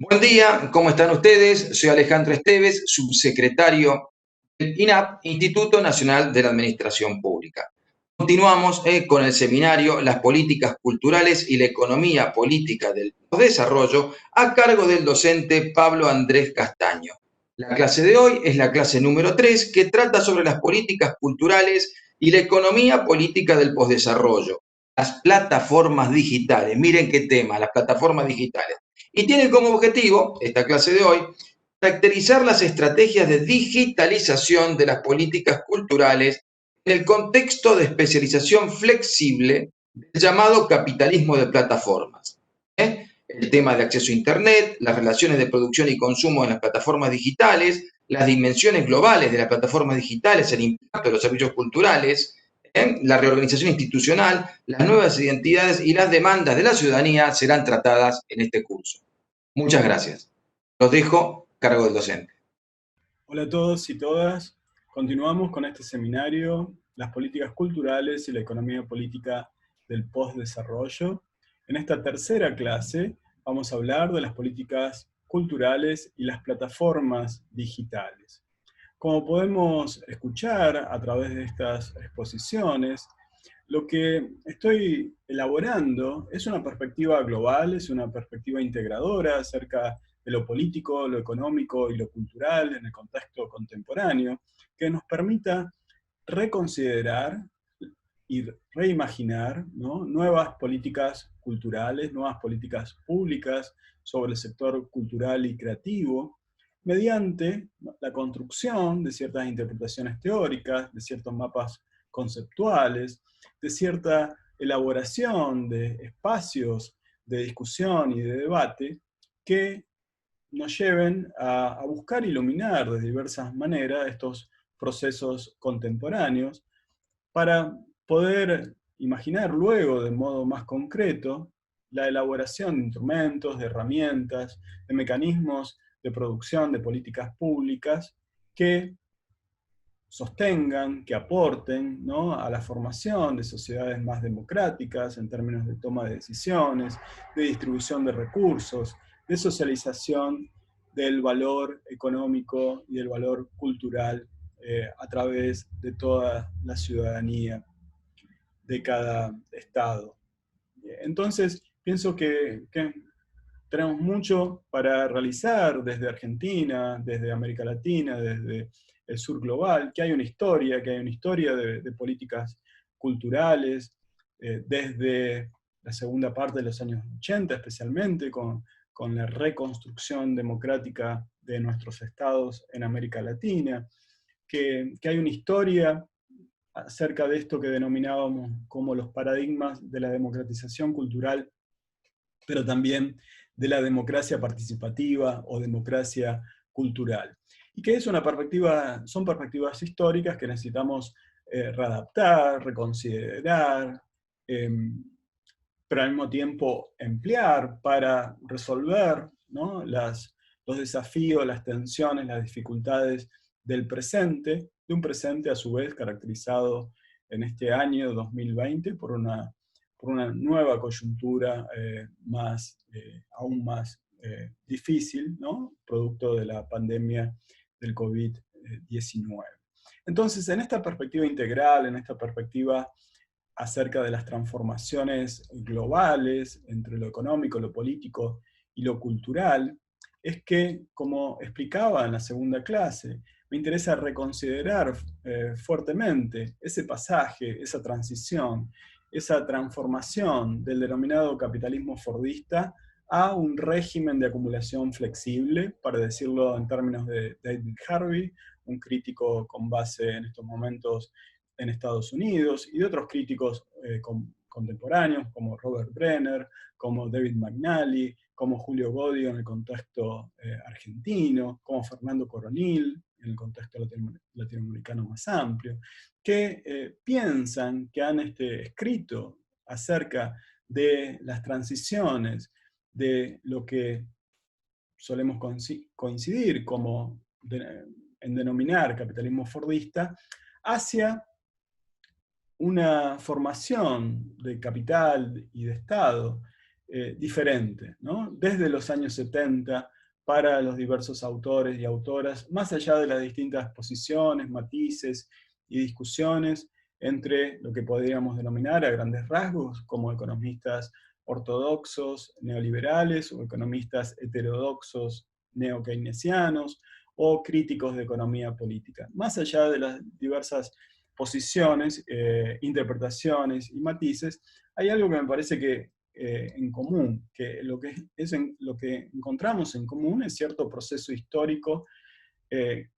Buen día, ¿cómo están ustedes? Soy Alejandro Esteves, subsecretario del INAP, Instituto Nacional de la Administración Pública. Continuamos con el seminario Las políticas culturales y la economía política del desarrollo a cargo del docente Pablo Andrés Castaño. La clase de hoy es la clase número 3 que trata sobre las políticas culturales y la economía política del posdesarrollo, las plataformas digitales. Miren qué tema, las plataformas digitales. Y tiene como objetivo, esta clase de hoy, caracterizar las estrategias de digitalización de las políticas culturales en el contexto de especialización flexible del llamado capitalismo de plataformas. El tema de acceso a Internet, las relaciones de producción y consumo en las plataformas digitales, las dimensiones globales de las plataformas digitales, el impacto de los servicios culturales, la reorganización institucional, las nuevas identidades y las demandas de la ciudadanía serán tratadas en este curso. Muchas gracias. Los dejo a cargo del docente. Hola a todos y todas. Continuamos con este seminario, las políticas culturales y la economía política del postdesarrollo. En esta tercera clase vamos a hablar de las políticas culturales y las plataformas digitales. Como podemos escuchar a través de estas exposiciones, lo que estoy elaborando es una perspectiva global, es una perspectiva integradora acerca de lo político, lo económico y lo cultural en el contexto contemporáneo, que nos permita reconsiderar y reimaginar, ¿no?, nuevas políticas culturales, nuevas políticas públicas sobre el sector cultural y creativo, mediante la construcción de ciertas interpretaciones teóricas, de ciertos mapas conceptuales, de cierta elaboración de espacios de discusión y de debate que nos lleven a buscar iluminar de diversas maneras estos procesos contemporáneos para poder imaginar luego de modo más concreto la elaboración de instrumentos, de herramientas, de mecanismos de producción de políticas públicas que sostengan, que aporten, ¿no?, a la formación de sociedades más democráticas en términos de toma de decisiones, de distribución de recursos, de socialización del valor económico y del valor cultural a través de toda la ciudadanía de cada estado. Entonces, pienso que tenemos mucho para realizar desde Argentina, desde América Latina, desde el sur global, que hay una historia de políticas culturales, desde la segunda parte de los años 80 especialmente, con la reconstrucción democrática de nuestros estados en América Latina, que hay una historia acerca de esto que denominábamos como los paradigmas de la democratización cultural, pero también de la democracia participativa o democracia cultural. Y que es son perspectivas históricas que necesitamos readaptar, reconsiderar, pero al mismo tiempo emplear para resolver, ¿no?, los desafíos, las tensiones, las dificultades del presente, de un presente a su vez caracterizado en este año 2020 por una nueva coyuntura aún más difícil, ¿no?, producto de la pandemia del COVID-19. Entonces, en esta perspectiva integral, en esta perspectiva acerca de las transformaciones globales entre lo económico, lo político y lo cultural, es que, como explicaba en la segunda clase, me interesa reconsiderar fuertemente ese pasaje, esa transición, esa transformación del denominado capitalismo fordista a un régimen de acumulación flexible, para decirlo en términos de David Harvey, un crítico con base en estos momentos en Estados Unidos, y de otros críticos contemporáneos, como Robert Brenner, como David McNally, como Julio Bodio en el contexto argentino, como Fernando Coronil en el contexto latinoamericano más amplio, que piensan, que han escrito acerca de las transiciones de lo que solemos coincidir en denominar capitalismo fordista, hacia una formación de capital y de Estado diferente, ¿no?, desde los años 70 para los diversos autores y autoras, más allá de las distintas posiciones, matices y discusiones entre lo que podríamos denominar a grandes rasgos como economistas ortodoxos neoliberales o economistas heterodoxos neokeynesianos o críticos de economía política. Más allá de las diversas posiciones, interpretaciones y matices, hay algo que me parece que en común, que lo que encontramos en común es cierto proceso histórico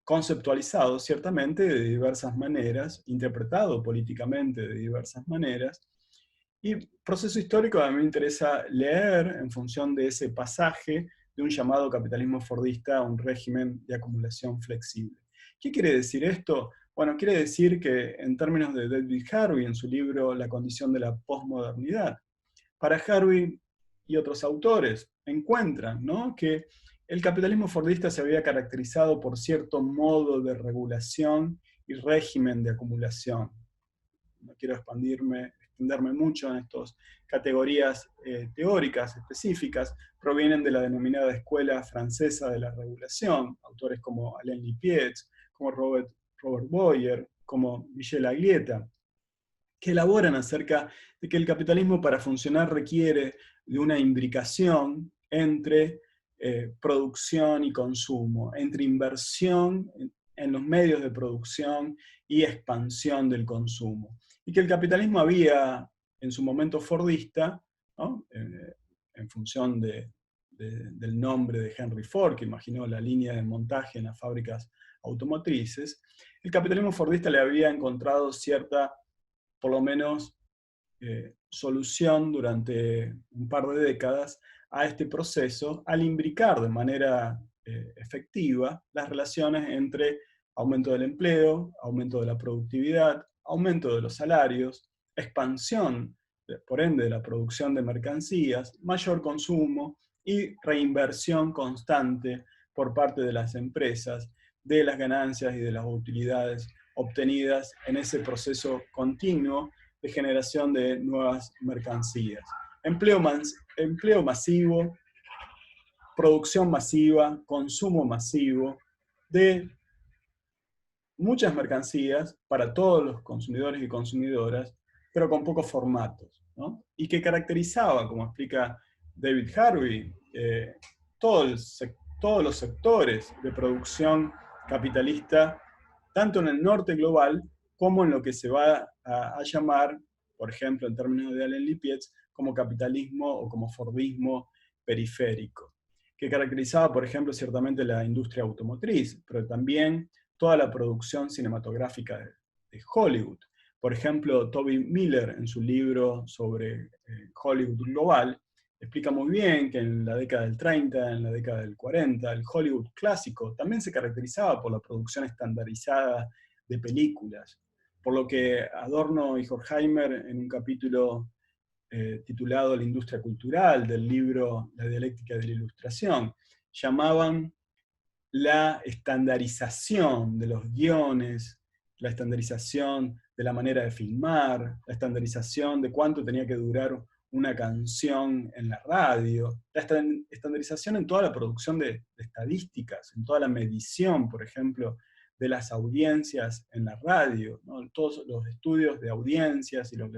conceptualizado ciertamente de diversas maneras, interpretado políticamente de diversas maneras, y proceso histórico a mí me interesa leer en función de ese pasaje de un llamado capitalismo fordista a un régimen de acumulación flexible. ¿Qué quiere decir esto? Bueno, quiere decir que en términos de David Harvey, en su libro La condición de la posmodernidad, para Harvey y otros autores encuentran, ¿no?, que el capitalismo fordista se había caracterizado por cierto modo de regulación y régimen de acumulación. No quiero extenderme mucho en estas categorías teóricas específicas, provienen de la denominada escuela francesa de la regulación, autores como Alain Lippietz, como Robert Boyer, como Michel Aglietta, que elaboran acerca de que el capitalismo para funcionar requiere de una imbricación entre producción y consumo, entre inversión en los medios de producción y expansión del consumo. Y que el capitalismo había, en su momento fordista, ¿no?, en función del nombre de Henry Ford, que imaginó la línea de montaje en las fábricas automotrices, el capitalismo fordista le había encontrado cierta, por lo menos, solución durante un par de décadas a este proceso al imbricar de manera efectiva las relaciones entre aumento del empleo, aumento de la productividad, aumento de los salarios, expansión, por ende, de la producción de mercancías, mayor consumo y reinversión constante por parte de las empresas de las ganancias y de las utilidades obtenidas en ese proceso continuo de generación de nuevas mercancías. Empleo masivo, producción masiva, consumo masivo de muchas mercancías para todos los consumidores y consumidoras, pero con pocos formatos, ¿no? Y que caracterizaba, como explica David Harvey, todos los sectores de producción capitalista, tanto en el norte global como en lo que se va a llamar, por ejemplo, en términos de Alain Lippietz, como capitalismo o como fordismo periférico, que caracterizaba, por ejemplo, ciertamente la industria automotriz, pero también toda la producción cinematográfica de Hollywood. Por ejemplo, Toby Miller, en su libro sobre Hollywood global, explica muy bien que en la década del 30, en la década del 40, el Hollywood clásico también se caracterizaba por la producción estandarizada de películas, por lo que Adorno y Horkheimer, en un capítulo titulado La industria cultural del libro La dialéctica de la ilustración, llamaban la estandarización de los guiones, la estandarización de la manera de filmar, la estandarización de cuánto tenía que durar una canción en la radio, la estandarización en toda la producción de estadísticas, en toda la medición, por ejemplo, de las audiencias en la radio, ¿no? Todos los estudios de audiencias y los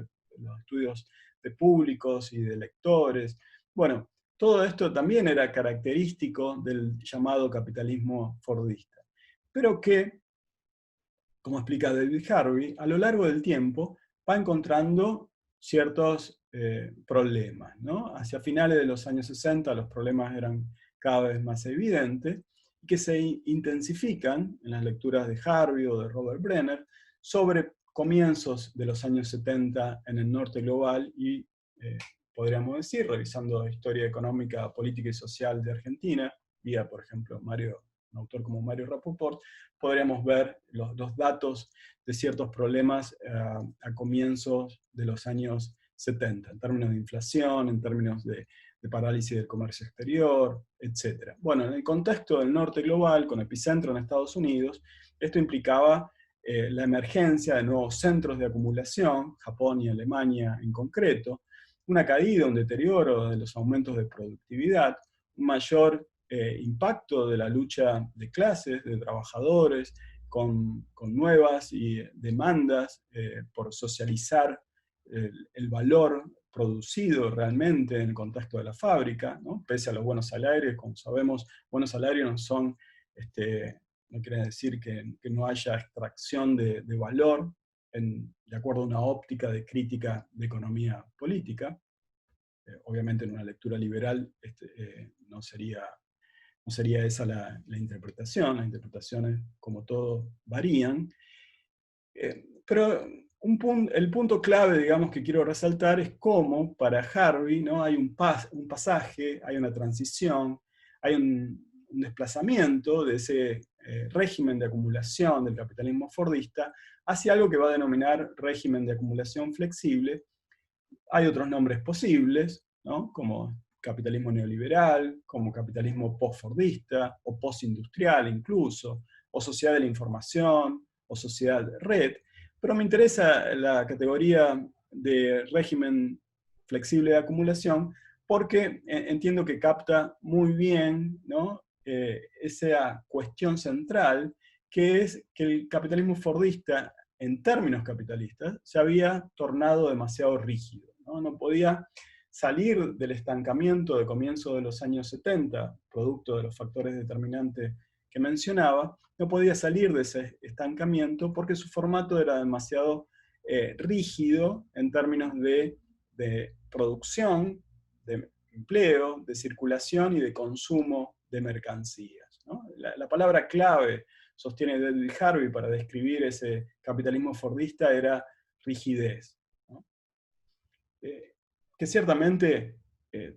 estudios de públicos y de lectores. Bueno, todo esto también era característico del llamado capitalismo fordista, pero que, como explica David Harvey, a lo largo del tiempo va encontrando ciertos problemas, ¿no? Hacia finales de los años 60 los problemas eran cada vez más evidentes, y que se intensifican en las lecturas de Harvey o de Robert Brenner sobre comienzos de los años 70 en el norte global y podríamos decir, revisando historia económica, política y social de Argentina, vía, por ejemplo, un autor como Mario Rapoport, podríamos ver los datos de ciertos problemas a comienzos de los años 70, en términos de inflación, en términos de parálisis del comercio exterior, etc. Bueno, en el contexto del norte global, con epicentro en Estados Unidos, esto implicaba la emergencia de nuevos centros de acumulación, Japón y Alemania en concreto, una caída, un deterioro de los aumentos de productividad, un mayor impacto de la lucha de clases, de trabajadores, con nuevas demandas por socializar el valor producido realmente en el contexto de la fábrica, ¿no? Pese a los buenos salarios. Como sabemos, buenos salarios no son, no quiere decir que no haya extracción de valor de acuerdo a una óptica de crítica de economía política. Obviamente en una lectura liberal no sería esa la interpretación. Las interpretaciones, como todo, varían. Pero el punto clave, digamos, que quiero resaltar es cómo para Harvey, ¿no? Hay un pasaje, hay una transición, hay un desplazamiento de ese régimen de acumulación del capitalismo fordista hacia algo que va a denominar régimen de acumulación flexible. Hay otros nombres posibles, ¿no? Como capitalismo neoliberal, como capitalismo post-fordista, o postindustrial incluso, o sociedad de la información, o sociedad de red. Pero me interesa la categoría de régimen flexible de acumulación porque entiendo que capta muy bien, ¿no? Esa cuestión central, que es que el capitalismo fordista, en términos capitalistas, se había tornado demasiado rígido, ¿no? No podía salir del estancamiento de comienzo de los años 70, producto de los factores determinantes que mencionaba, no podía salir de ese estancamiento porque su formato era demasiado rígido en términos de producción, de empleo, de circulación y de consumo de mercancías, ¿no? La palabra clave, sostiene David Harvey, para describir ese capitalismo fordista era rigidez, ¿no? Que ciertamente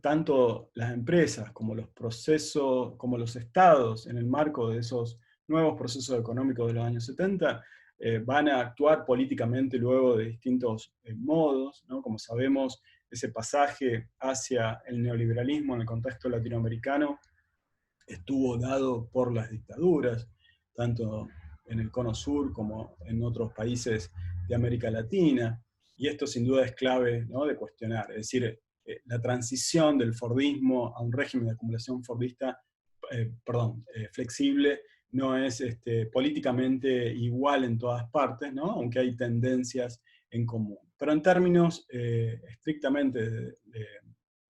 tanto las empresas como los procesos, como los estados, en el marco de esos nuevos procesos económicos de los años 70, van a actuar políticamente luego de distintos modos, ¿no? Como sabemos, ese pasaje hacia el neoliberalismo en el contexto latinoamericano estuvo dado por las dictaduras, tanto en el Cono Sur como en otros países de América Latina, y esto sin duda es clave, ¿no?, de cuestionar. Es decir, la transición del fordismo a un régimen de acumulación fordista, flexible, no es políticamente igual en todas partes, ¿no?, aunque hay tendencias en común. Pero en términos estrictamente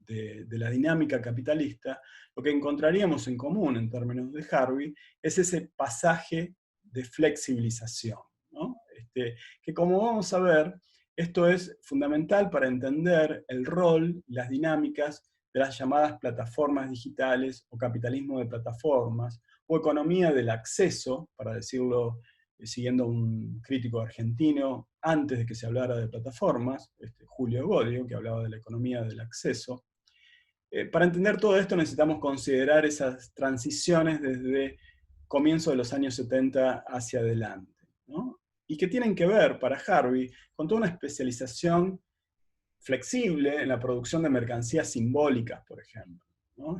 de la dinámica capitalista, lo que encontraríamos en común en términos de Harvey es ese pasaje de flexibilización, ¿no? Que, como vamos a ver, esto es fundamental para entender el rol, las dinámicas de las llamadas plataformas digitales o capitalismo de plataformas o economía del acceso, para decirlo siguiendo un crítico argentino antes de que se hablara de plataformas, Julio Godio, que hablaba de la economía del acceso. Para entender todo esto necesitamos considerar esas transiciones desde comienzo de los años 70 hacia adelante, ¿no? Y que tienen que ver, para Harvey, con toda una especialización flexible en la producción de mercancías simbólicas, por ejemplo, ¿no?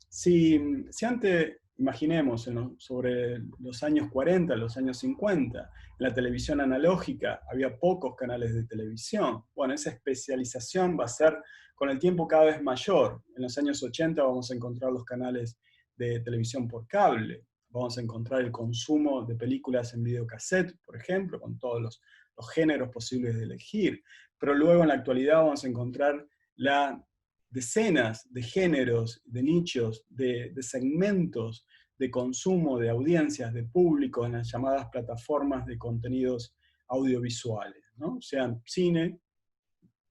Si antes, imaginemos, sobre los años 40, los años 50, en la televisión analógica había pocos canales de televisión, bueno, esa especialización va a ser con el tiempo cada vez mayor. En los años 80 vamos a encontrar los canales de televisión por cable, vamos a encontrar el consumo de películas en videocassette, por ejemplo, con todos los géneros posibles de elegir. Pero luego en la actualidad vamos a encontrar decenas de géneros, de nichos, de segmentos de consumo, de audiencias, de público en las llamadas plataformas de contenidos audiovisuales, ¿no? Sean cine,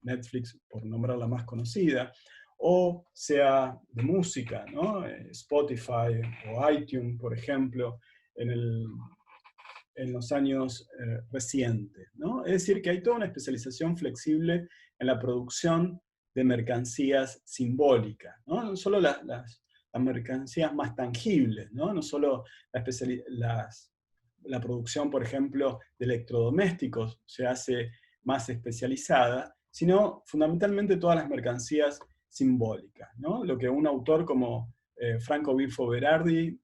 Netflix por nombrar la más conocida, o sea de música, ¿no? Spotify o iTunes, por ejemplo, en los años recientes, ¿no? Es decir, que hay toda una especialización flexible en la producción de mercancías simbólicas, ¿no? No solo las mercancías más tangibles, ¿no? No solo la producción, por ejemplo, de electrodomésticos se hace más especializada, sino fundamentalmente todas las mercancías simbólicas, ¿no? Lo que un autor como Franco Bifo Berardi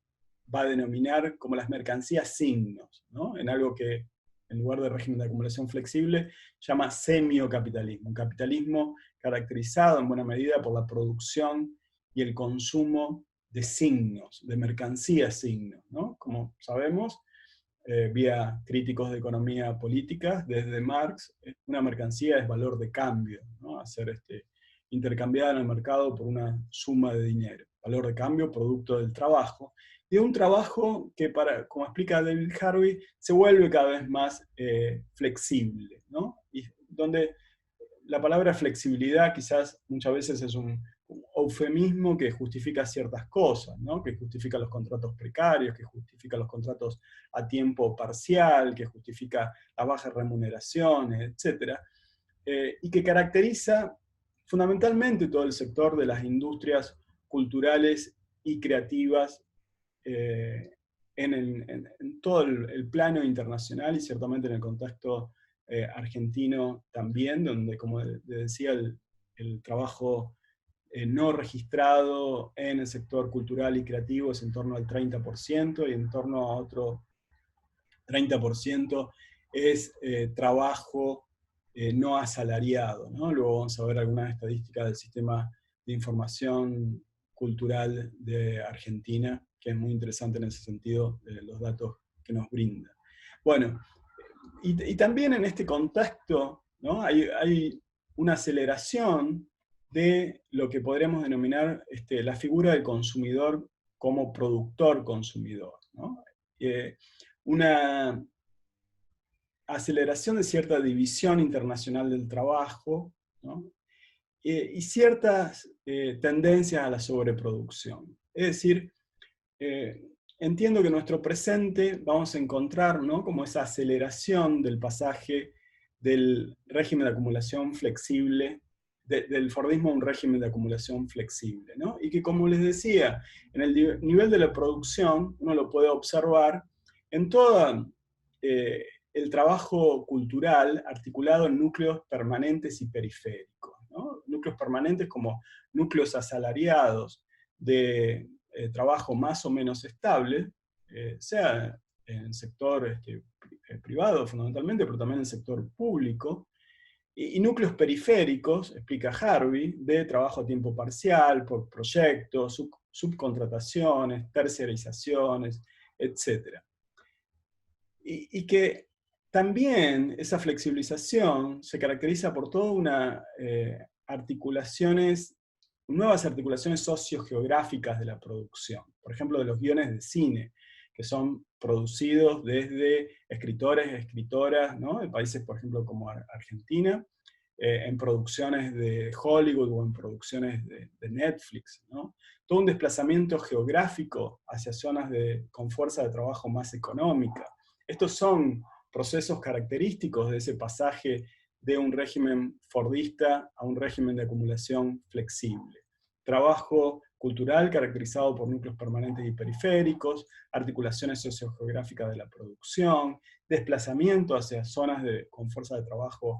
va a denominar como las mercancías signos, ¿no? En algo que, en lugar de régimen de acumulación flexible, llama semiocapitalismo, un capitalismo caracterizado en buena medida por la producción y el consumo signos, de mercancías signos, ¿no? Como sabemos, vía críticos de economía política, desde Marx, una mercancía es valor de cambio, ¿no? A ser intercambiada en el mercado por una suma de dinero. Valor de cambio, producto del trabajo. Y un trabajo que, como explica David Harvey, se vuelve cada vez más flexible, ¿no? Y donde la palabra flexibilidad quizás muchas veces es un eufemismo que justifica ciertas cosas, ¿no? Que justifica los contratos precarios, que justifica los contratos a tiempo parcial, que justifica las bajas remuneraciones, etc. Y que caracteriza fundamentalmente todo el sector de las industrias culturales y creativas en todo el plano internacional y ciertamente en el contexto argentino también, donde, como decía, el trabajo no registrado en el sector cultural y creativo es en torno al 30% y en torno a otro 30% es trabajo no asalariado, ¿no? Luego vamos a ver algunas estadísticas del sistema de información cultural de Argentina, que es muy interesante en ese sentido, los datos que nos brinda. Bueno, y también en este contexto, ¿no? hay una aceleración de lo que podríamos denominar la figura del consumidor como productor-consumidor, ¿no? Una aceleración de cierta división internacional del trabajo, ¿no? Y ciertas tendencias a la sobreproducción. Es decir, entiendo que en nuestro presente vamos a encontrar, ¿no? Como esa aceleración del pasaje del régimen de acumulación flexible, del Fordismo a un régimen de acumulación flexible, ¿no? Y que, como les decía, en el nivel de la producción uno lo puede observar en todo el trabajo cultural articulado en núcleos permanentes y periféricos, ¿no? Núcleos permanentes como núcleos asalariados de trabajo más o menos estable, sea en el sector privado fundamentalmente, pero también en el sector público, y núcleos periféricos, explica Harvey, de trabajo a tiempo parcial, por proyectos, subcontrataciones, terciarizaciones, etc. Y que también esa flexibilización se caracteriza por toda una nuevas articulaciones sociogeográficas de la producción. Por ejemplo, de los guiones de cine, que son producidos desde escritores y escritoras, ¿no? De países, por ejemplo, como Argentina, en producciones de Hollywood o en producciones de Netflix, ¿no? Todo un desplazamiento geográfico hacia zonas con fuerza de trabajo más económica. Estos son procesos característicos de ese pasaje de un régimen fordista a un régimen de acumulación flexible. Trabajo cultural caracterizado por núcleos permanentes y periféricos, articulaciones sociogeográficas de la producción, desplazamiento hacia zonas con fuerza de trabajo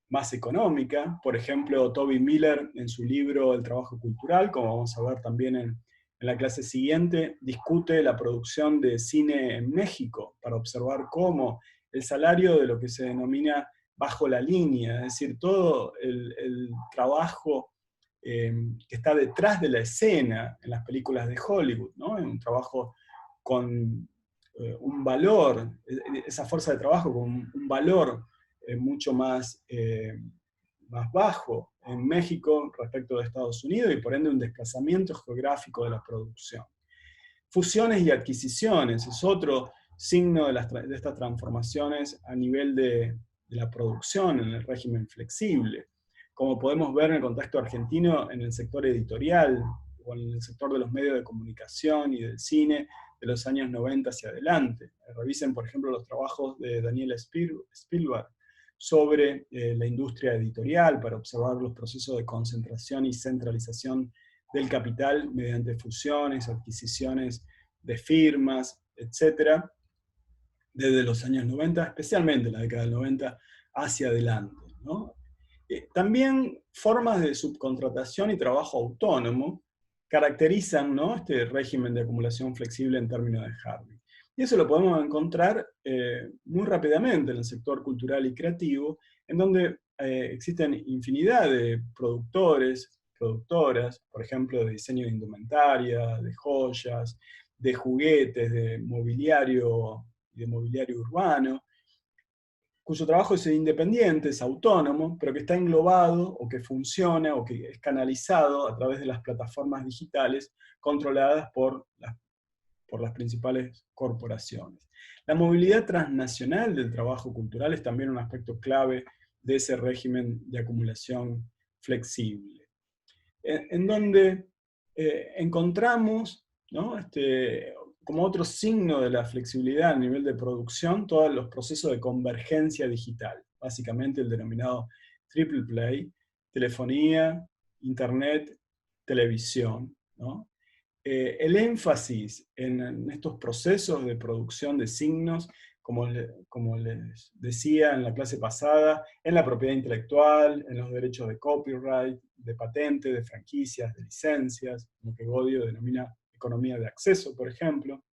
más económica. Por ejemplo, Toby Miller en su libro El trabajo cultural, como vamos a ver también en la clase siguiente, discute la producción de cine en México para observar cómo el salario de lo que se denomina bajo la línea, es decir, todo el trabajo que está detrás de la escena en las películas de Hollywood, ¿no? Un trabajo con un valor, esa fuerza de trabajo con un valor mucho más bajo en México respecto de Estados Unidos y por ende un desplazamiento geográfico de la producción. Fusiones y adquisiciones es otro signo de estas transformaciones a nivel de la producción en el régimen flexible. Como podemos ver en el contexto argentino, en el sector editorial o en el sector de los medios de comunicación y del cine de los años 90 hacia adelante. Revisen, por ejemplo, los trabajos de Daniel Spielberg sobre la industria editorial para observar los procesos de concentración y centralización del capital mediante fusiones, adquisiciones de firmas, etc., desde los años 90, especialmente en la década del 90, hacia adelante, ¿no? También formas de subcontratación y trabajo autónomo caracterizan, ¿no? Este régimen de acumulación flexible en términos de Harvey. Y eso lo podemos encontrar muy rápidamente en el sector cultural y creativo, en donde existen infinidad de productores productoras, por ejemplo, de diseño de indumentaria, de joyas, de juguetes, de mobiliario urbano, cuyo trabajo es independiente, es autónomo, pero que está englobado o que funciona o que es canalizado a través de las plataformas digitales controladas por las principales corporaciones. La movilidad transnacional del trabajo cultural es también un aspecto clave de ese régimen de acumulación flexible, en donde encontramos, ¿no?, como otro signo de la flexibilidad a nivel de producción, todos los procesos de convergencia digital, básicamente el denominado triple play: telefonía, internet, televisión, ¿no? El énfasis en estos procesos de producción de signos, como les decía en la clase pasada, en la propiedad intelectual, en los derechos de copyright, de patente, de franquicias, de licencias, lo que Bodio denomina economía de acceso, por ejemplo.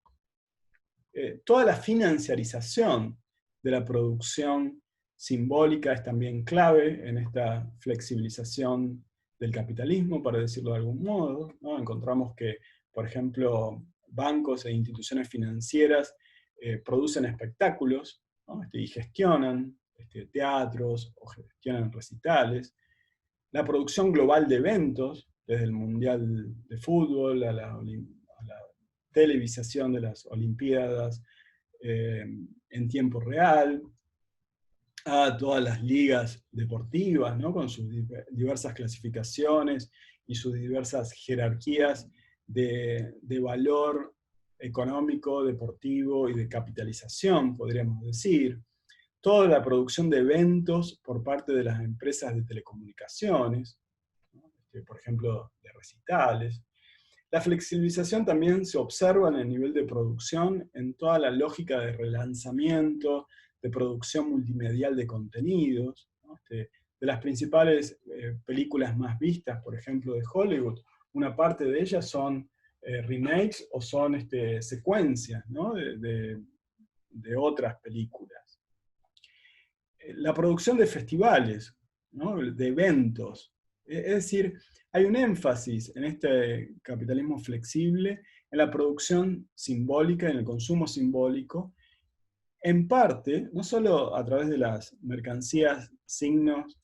Toda la financiarización de la producción simbólica es también clave en esta flexibilización del capitalismo, para decirlo de algún modo, ¿no? Encontramos que, por ejemplo, bancos e instituciones financieras producen espectáculos, ¿no?, y gestionan teatros o gestionan recitales. La producción global de eventos, desde el Mundial de Fútbol a la televisación de las Olimpiadas en tiempo real, a todas las ligas deportivas, ¿no?, con sus diversas clasificaciones y sus diversas jerarquías de valor económico, deportivo y de capitalización, podríamos decir. Toda la producción de eventos por parte de las empresas de telecomunicaciones, ¿no?, por ejemplo, de recitales. La flexibilización también se observa en el nivel de producción, en toda la lógica de relanzamiento, de producción multimedial de contenidos, ¿no? De las principales películas más vistas, por ejemplo, de Hollywood, una parte de ellas son remakes o son secuencias, ¿no?, de otras películas. La producción de festivales, ¿no?, de eventos. Es decir, hay un énfasis en este capitalismo flexible en la producción simbólica, en el consumo simbólico, en parte, no solo a través de las mercancías, signos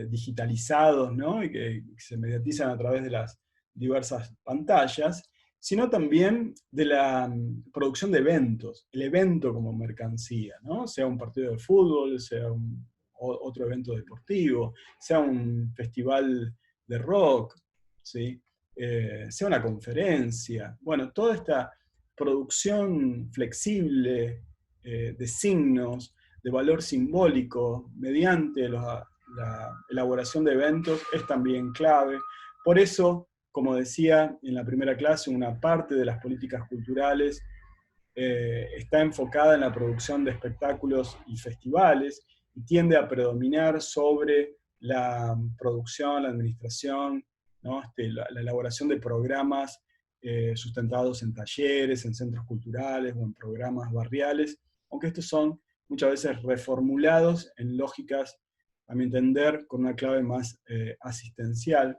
digitalizados, ¿no?, y que se mediatizan a través de las diversas pantallas, sino también de la producción de eventos, el evento como mercancía, ¿no?, sea un partido de fútbol, sea otro evento deportivo, sea un festival de rock, ¿sí?, sea una conferencia. Bueno, toda esta producción flexible de signos, de valor simbólico, mediante la elaboración de eventos, es también clave. Por eso, como decía en la primera clase, una parte de las políticas culturales está enfocada en la producción de espectáculos y festivales, y tiende a predominar sobre la producción, la administración, ¿no?, la elaboración de programas sustentados en talleres, en centros culturales o en programas barriales, aunque estos son muchas veces reformulados en lógicas, a mi entender, con una clave más asistencial.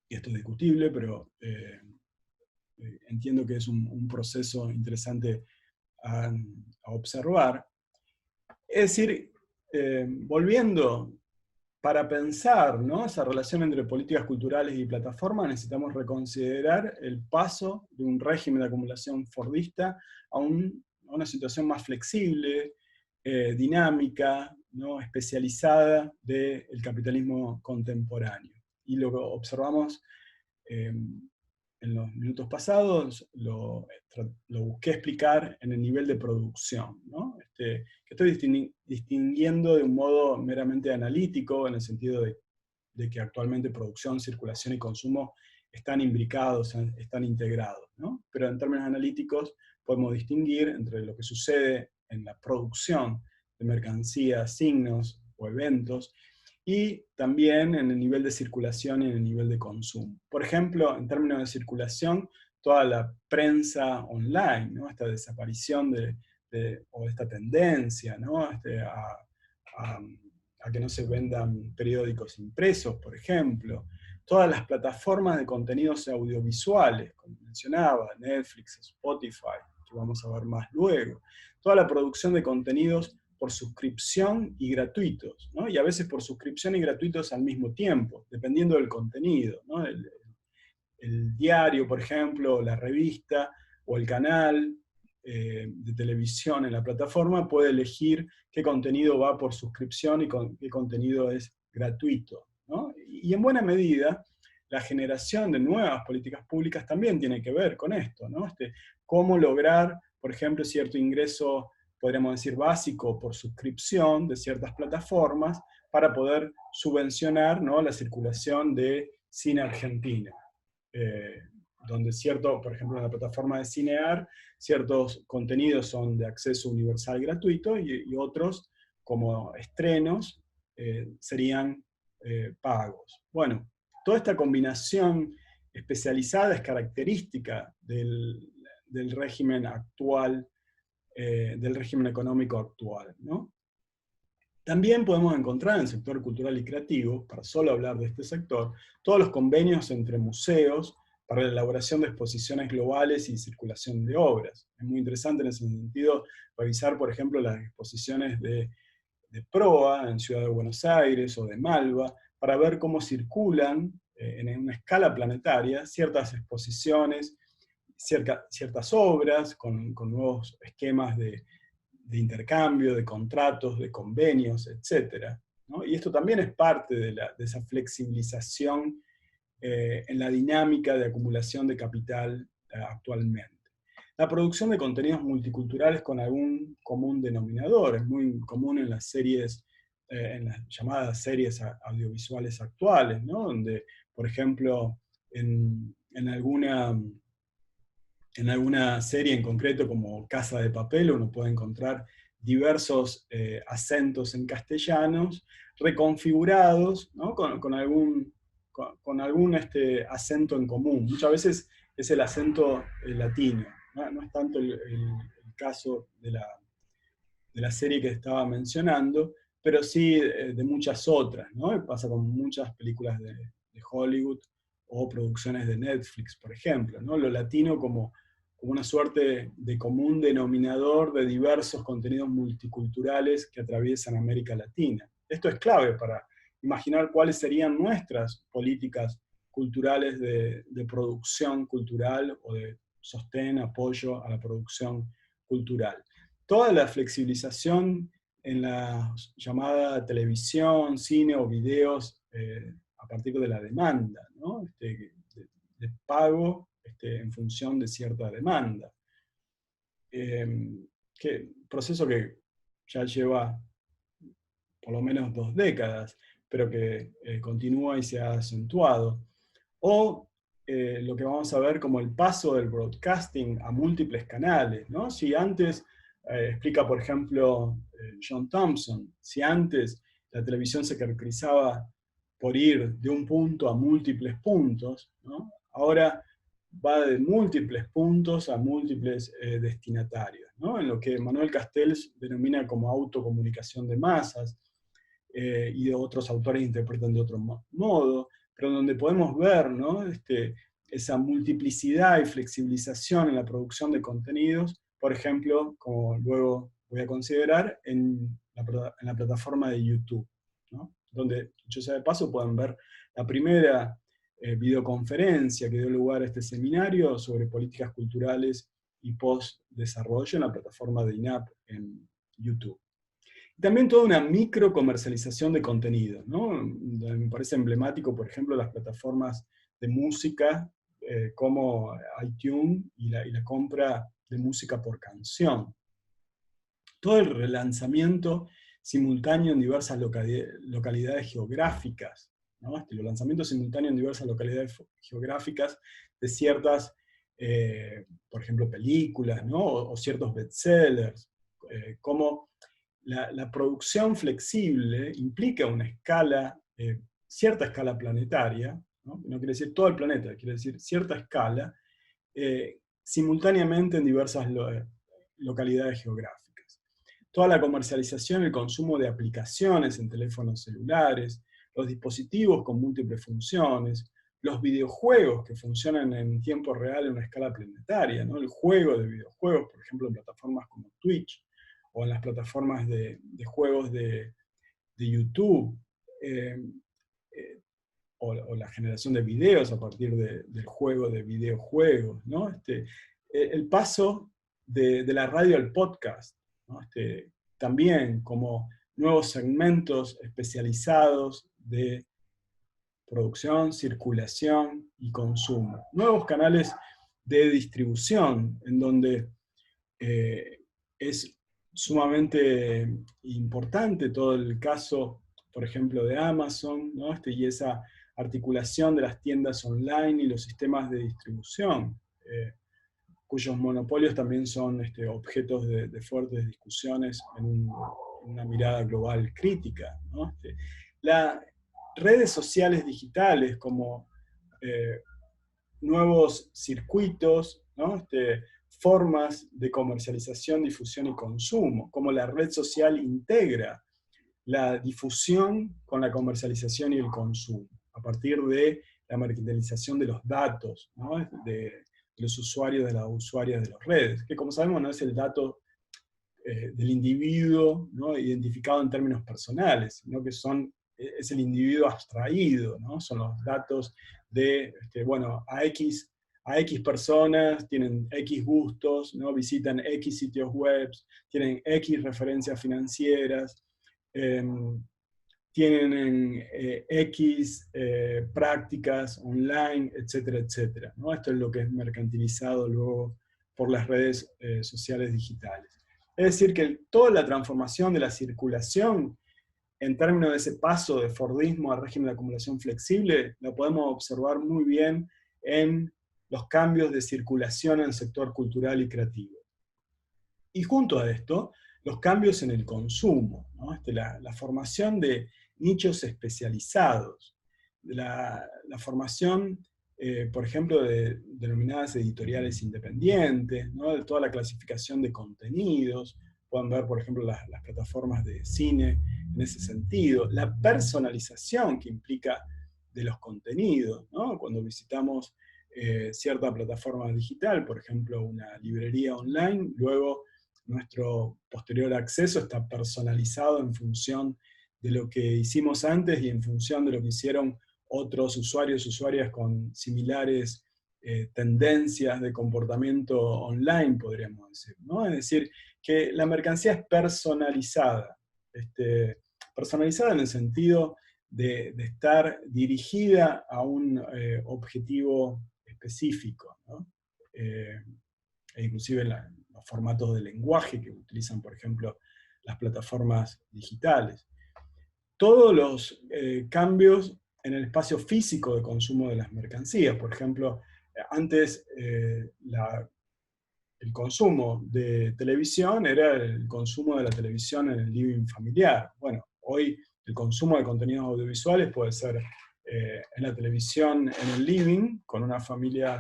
Y esto es discutible, pero entiendo que es un proceso interesante a observar. Es decir, volviendo, para pensar, ¿no?, esa relación entre políticas culturales y plataformas, necesitamos reconsiderar el paso de un régimen de acumulación fordista a una situación más flexible, dinámica, ¿no?, especializada del capitalismo contemporáneo. Y lo que observamos en los minutos pasados, lo busqué explicar en el nivel de producción, ¿no?, que estoy distinguiendo de un modo meramente analítico, en el sentido de que actualmente producción, circulación y consumo están imbricados, están integrados, ¿no? Pero en términos analíticos podemos distinguir entre lo que sucede en la producción de mercancías, signos o eventos, y también en el nivel de circulación y en el nivel de consumo. Por ejemplo, en términos de circulación, toda la prensa online, ¿no?, esta desaparición o esta tendencia, ¿no?, a que no se vendan periódicos impresos, por ejemplo. todas las plataformas de contenidos audiovisuales, como mencionaba, Netflix, Spotify, que vamos a ver más luego, toda la producción de contenidos por suscripción y gratuitos, ¿no? Y a veces por suscripción y gratuitos al mismo tiempo, dependiendo del contenido, ¿no? El diario, por ejemplo, la revista o el canal de televisión en la plataforma puede elegir qué contenido va por suscripción y qué contenido es gratuito, ¿no? Y en buena medida, la generación de nuevas políticas públicas también tiene que ver con esto, ¿no? Cómo lograr, por ejemplo, cierto ingreso, podríamos decir, básico por suscripción de ciertas plataformas para poder subvencionar, ¿no?, la circulación de cine argentino. Donde por ejemplo en la plataforma de Cinear, ciertos contenidos son de acceso universal gratuito y otros, como estrenos, serían pagos. Bueno, toda esta combinación especializada es característica del régimen actual, del régimen económico actual, ¿no? También podemos encontrar en el sector cultural y creativo, para solo hablar de este sector, todos los convenios entre museos para la elaboración de exposiciones globales y circulación de obras. Es muy interesante en ese sentido revisar, por ejemplo, las exposiciones de Proa en Ciudad de Buenos Aires o de Malva, para ver cómo circulan en una escala planetaria ciertas exposiciones, ciertas obras con nuevos esquemas de intercambio, de contratos, de convenios, etc., ¿no? Y esto también es parte de esa flexibilización en la dinámica de acumulación de capital actualmente. La producción de contenidos multiculturales con algún común denominador es muy común en las series, en las llamadas series audiovisuales actuales, ¿no? Donde, por ejemplo, en alguna serie en concreto como Casa de Papel uno puede encontrar diversos acentos en castellanos reconfigurados, ¿no?, con algún acento en común. Muchas veces es el acento latino, ¿no? No es tanto el caso de la serie que estaba mencionando, pero sí de muchas otras, ¿no? Pasa con muchas películas de Hollywood o producciones de Netflix, por ejemplo, ¿no? Lo latino como una suerte de común denominador de diversos contenidos multiculturales que atraviesan América Latina. Esto es clave para imaginar cuáles serían nuestras políticas culturales de producción cultural o de sostén, apoyo a la producción cultural. Toda la flexibilización en la llamada televisión, cine o videos a partir de la demanda, ¿no? De pago en función de cierta demanda. Proceso que ya lleva por lo menos 2 décadas, pero que continúa y se ha acentuado. O lo que vamos a ver como el paso del broadcasting a múltiples canales, ¿no? Si antes, explica por ejemplo John Thompson, si antes la televisión se caracterizaba por ir de un punto a múltiples puntos, ¿no? Ahora va de múltiples puntos a múltiples destinatarios, ¿no? En lo que Manuel Castells denomina como autocomunicación de masas, y otros autores interpretan de otro modo, pero donde podemos ver, ¿no?, esa multiplicidad y flexibilización en la producción de contenidos, por ejemplo, como luego voy a considerar, en la plataforma de YouTube, ¿no?, donde, dicho sea de paso, pueden ver la primera videoconferencia que dio lugar a este seminario sobre políticas culturales y post-desarrollo en la plataforma de INAP en YouTube. También toda una micro comercialización de contenido, ¿no? Me parece emblemático, por ejemplo, las plataformas de música como iTunes y la compra de música por canción. Todo el relanzamiento simultáneo en diversas localidades geográficas, ¿no? Los lanzamientos simultáneos en diversas localidades geográficas de ciertas, por ejemplo, películas, ¿no?, o ciertos bestsellers, como la producción flexible implica una escala, cierta escala planetaria, ¿no? No quiere decir todo el planeta, quiere decir cierta escala, simultáneamente en diversas localidades geográficas. Toda la comercialización y el consumo de aplicaciones en teléfonos celulares, los dispositivos con múltiples funciones, los videojuegos que funcionan en tiempo real en una escala planetaria, ¿no? El juego de videojuegos, por ejemplo, en plataformas como Twitch, o en las plataformas de juegos de YouTube, eh, eh, o la generación de videos a partir del juego de videojuegos, ¿no? El paso de la radio al podcast, ¿no? También como nuevos segmentos especializados de producción, circulación y consumo. Nuevos canales de distribución en donde es sumamente importante todo el caso, por ejemplo, de Amazon, ¿no? Y esa articulación de las tiendas online y los sistemas de distribución, cuyos monopolios también son objetos de fuertes discusiones en una mirada global crítica, ¿no? Las redes sociales digitales como nuevos circuitos, ¿no? Formas de comercialización, difusión y consumo, como la red social integra la difusión con la comercialización y el consumo, a partir de la mercantilización de los datos, ¿no? de los usuarios, de las usuarias de las redes, que como sabemos no es el dato del individuo, ¿no? Identificado en términos personales, sino que es el individuo abstraído, ¿no? Son los datos de, bueno, a X personas tienen X gustos, ¿no? Visitan X sitios web, tienen X referencias financieras, tienen X prácticas online, etcétera, etcétera, ¿no? Esto es lo que es mercantilizado luego por las redes sociales digitales. Es decir, que toda la transformación de la circulación en términos de ese paso de Fordismo al régimen de acumulación flexible, lo podemos observar muy bien en los cambios de circulación en el sector cultural y creativo. Y junto a esto, los cambios en el consumo, ¿no? La formación de nichos especializados, la formación, por ejemplo, de denominadas editoriales independientes, ¿no? De toda la clasificación de contenidos, pueden ver, por ejemplo, las plataformas de cine en ese sentido, la personalización que implica de los contenidos, ¿no? Cuando visitamos cierta plataforma digital, por ejemplo, una librería online, luego nuestro posterior acceso está personalizado en función de lo que hicimos antes y en función de lo que hicieron otros usuarios, usuarias con similares tendencias de comportamiento online, podríamos decir, ¿no? Es decir, que la mercancía es personalizada, personalizada en el sentido de estar dirigida a un objetivo específico, ¿no? E inclusive los formatos de lenguaje que utilizan, por ejemplo, las plataformas digitales. Todos los cambios en el espacio físico de consumo de las mercancías. Por ejemplo, antes el consumo de televisión era el consumo de la televisión en el living familiar. Bueno, hoy el consumo de contenidos audiovisuales puede ser en la televisión en el living, con una familia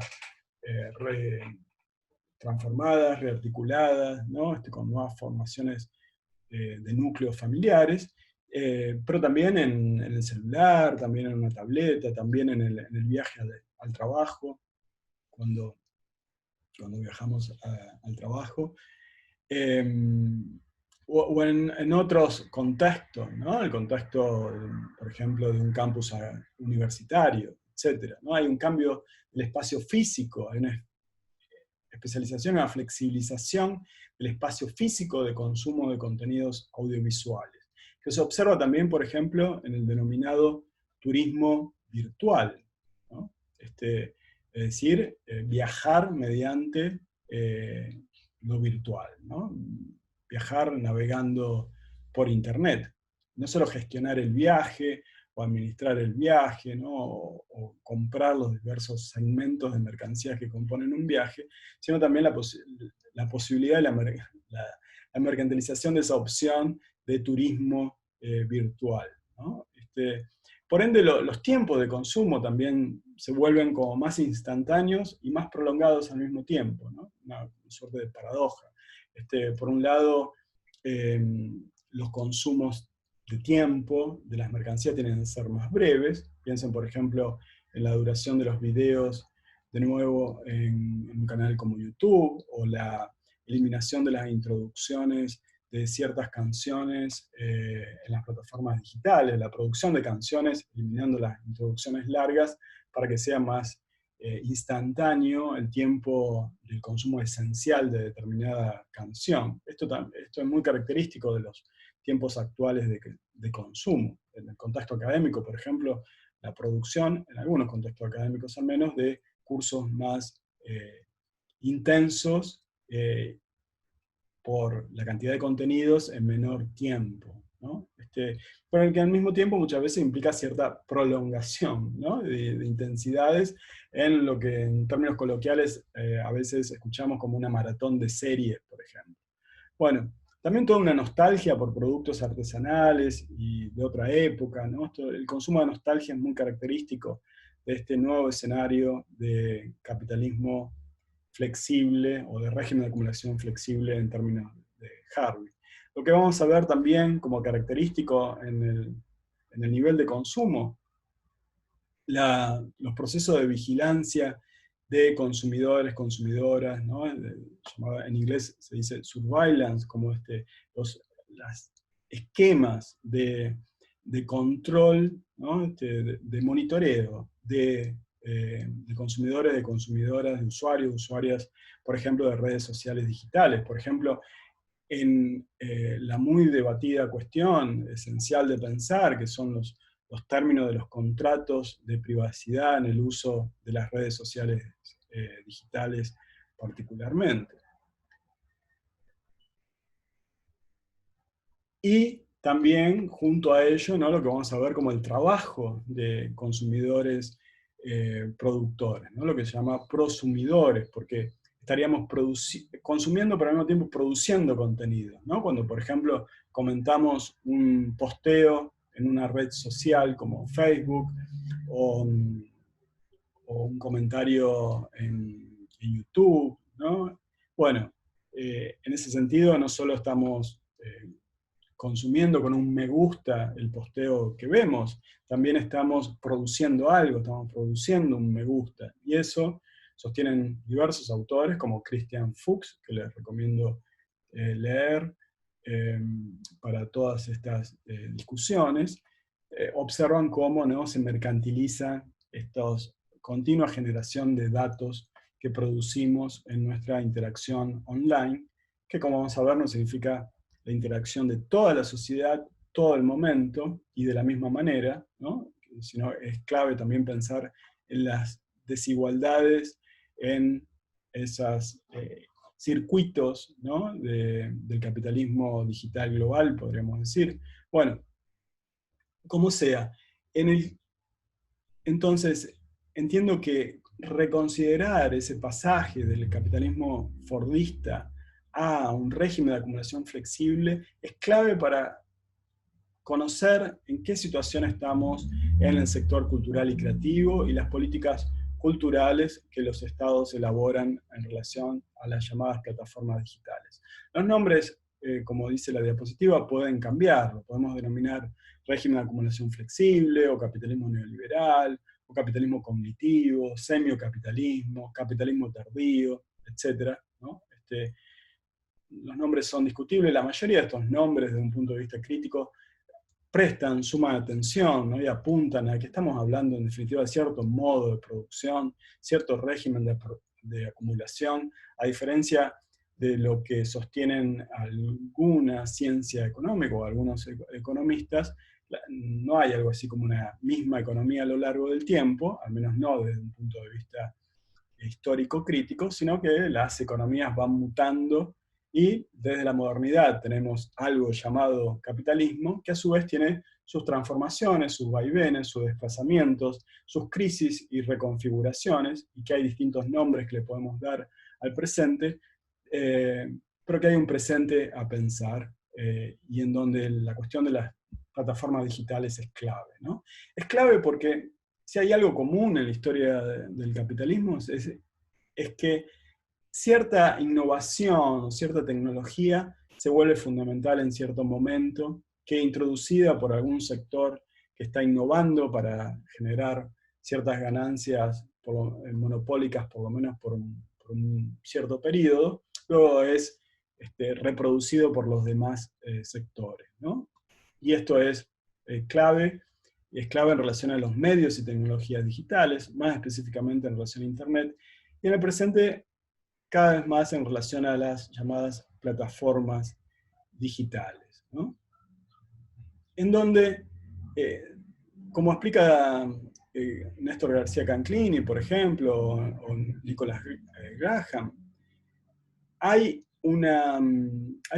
transformadas, rearticuladas, ¿no? Con nuevas formaciones de núcleos familiares, pero también en el celular, también en una tableta, también en el viaje al trabajo, cuando viajamos al trabajo, o en otros contextos, ¿no? El contexto, por ejemplo, de un campus universitario, etc., ¿no? Hay un cambio del espacio físico, hay una especialización, una flexibilización del espacio físico de consumo de contenidos audiovisuales, que se observa también, por ejemplo, en el denominado turismo virtual, ¿no? Es decir, viajar mediante lo virtual, ¿no? Viajar navegando por internet. No solo gestionar el viaje o administrar el viaje, ¿no? o comprar los diversos segmentos de mercancías que componen un viaje, sino también la posibilidad de la mercantilización de esa opción de turismo virtual, ¿no? Por ende, los tiempos de consumo también se vuelven como más instantáneos y más prolongados al mismo tiempo, ¿no? Una suerte de paradoja. Por un lado, los consumos de tiempo de las mercancías tienen que ser más breves. Piensen, por ejemplo, en la duración de los videos, de nuevo en un canal como YouTube, o la eliminación de las introducciones de ciertas canciones en las plataformas digitales, la producción de canciones, eliminando las introducciones largas para que sea más instantáneo el tiempo del consumo esencial de determinada canción. Esto es muy característico de los tiempos actuales de consumo. En el contexto académico, por ejemplo, la producción, en algunos contextos académicos al menos, de cursos más intensos por la cantidad de contenidos en menor tiempo, ¿no? Pero el que al mismo tiempo muchas veces implica cierta prolongación, ¿no? de intensidades en lo que en términos coloquiales a veces escuchamos como una maratón de series, por ejemplo. Bueno, también toda una nostalgia por productos artesanales y de otra época, ¿no? El consumo de nostalgia es muy característico de este nuevo escenario de capitalismo flexible o de régimen de acumulación flexible en términos de Harvey. Lo que vamos a ver también como característico en el nivel de consumo, los procesos de vigilancia de consumidores, consumidoras, ¿no? En inglés se dice surveillance, como los esquemas de control, ¿no? De monitoreo de consumidores, de consumidoras, de usuarios, usuarias, por ejemplo, de redes sociales digitales. Por ejemplo, en la muy debatida cuestión esencial de pensar, que son los términos de los contratos de privacidad en el uso de las redes sociales digitales particularmente. Y también, junto a ello, ¿no? Lo que vamos a ver como el trabajo de consumidores productores, ¿no? Lo que se llama prosumidores, porque estaríamos consumiendo, pero al mismo tiempo produciendo contenido, ¿no? Cuando, por ejemplo, comentamos un posteo en una red social como Facebook, o un comentario en YouTube, ¿no? Bueno, en ese sentido no solo estamos consumiendo con un me gusta el posteo que vemos, también estamos produciendo algo, estamos produciendo un me gusta. Y eso sostienen diversos autores, como Christian Fuchs, que les recomiendo leer para todas estas discusiones, observan cómo, ¿no?, se mercantiliza esta continua generación de datos que producimos en nuestra interacción online, que, como vamos a ver, no significa la interacción de toda la sociedad, todo el momento y de la misma manera, ¿no? Sino es clave también pensar en las desigualdades en esos circuitos, ¿no?, del capitalismo digital global, podríamos decir. Bueno, como sea, entonces entiendo que reconsiderar ese pasaje del capitalismo fordista a un régimen de acumulación flexible es clave para conocer en qué situación estamos en el sector cultural y creativo y las políticas culturales que los estados elaboran en relación a las llamadas plataformas digitales. Los nombres, como dice la diapositiva, pueden cambiar. Lo podemos denominar régimen de acumulación flexible, o capitalismo neoliberal, o capitalismo cognitivo, semiocapitalismo, capitalismo tardío, etc., ¿no? Los nombres son discutibles. La mayoría de estos nombres, desde un punto de vista crítico, prestan suma atención, ¿no?, y apuntan a que estamos hablando en definitiva de cierto modo de producción, cierto régimen de acumulación, a diferencia de lo que sostienen alguna ciencia económica o algunos economistas. No hay algo así como una misma economía a lo largo del tiempo, al menos no desde un punto de vista histórico crítico, sino que las economías van mutando. Y desde la modernidad tenemos algo llamado capitalismo, que a su vez tiene sus transformaciones, sus vaivenes, sus desplazamientos, sus crisis y reconfiguraciones, y que hay distintos nombres que le podemos dar al presente, pero que hay un presente a pensar, y en donde la cuestión de las plataformas digitales es clave, ¿no? Es clave porque si hay algo común en la historia del capitalismo es que cierta innovación, cierta tecnología se vuelve fundamental en cierto momento, que introducida por algún sector que está innovando para generar ciertas ganancias monopólicas, por lo menos por un cierto periodo, luego es reproducido por los demás sectores, ¿no? Y esto es clave, y es clave en relación a los medios y tecnologías digitales, más específicamente en relación a Internet, y en el presente cada vez más en relación a las llamadas plataformas digitales, ¿no? En donde, como explica Néstor García Canclini, por ejemplo, o Nicolás Graham, hay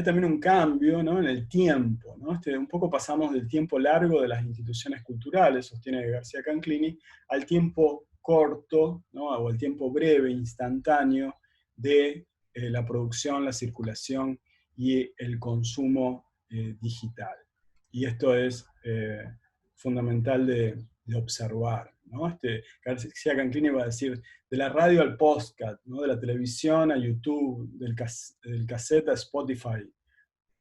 también un cambio, ¿no?, en el tiempo, ¿no? Un poco pasamos del tiempo largo de las instituciones culturales, sostiene García Canclini, al tiempo corto, ¿no?, o el tiempo breve, instantáneo, de la producción, la circulación y el consumo digital. Y esto es fundamental de observar, ¿no? García Canclini va a decir, de la radio al podcast, ¿no?, de la televisión a YouTube, del cassette a Spotify,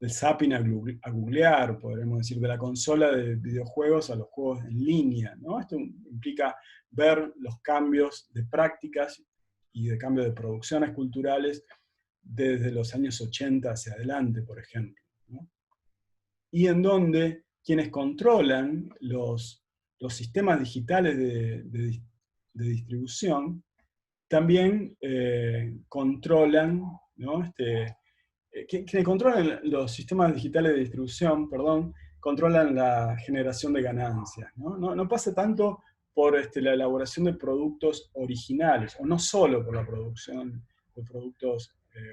del zapping a googlear, podremos decir, de la consola de videojuegos a los juegos en línea, ¿no? Esto implica ver los cambios de prácticas y de cambio de producciones culturales desde los años 80 hacia adelante, por ejemplo, ¿no? Y en donde quienes controlan los sistemas digitales de distribución también controlan, ¿no?, quienes controlan los sistemas digitales de distribución, perdón, controlan la generación de ganancias, ¿no? No pasa tanto por la elaboración de productos originales, o no solo por la producción de productos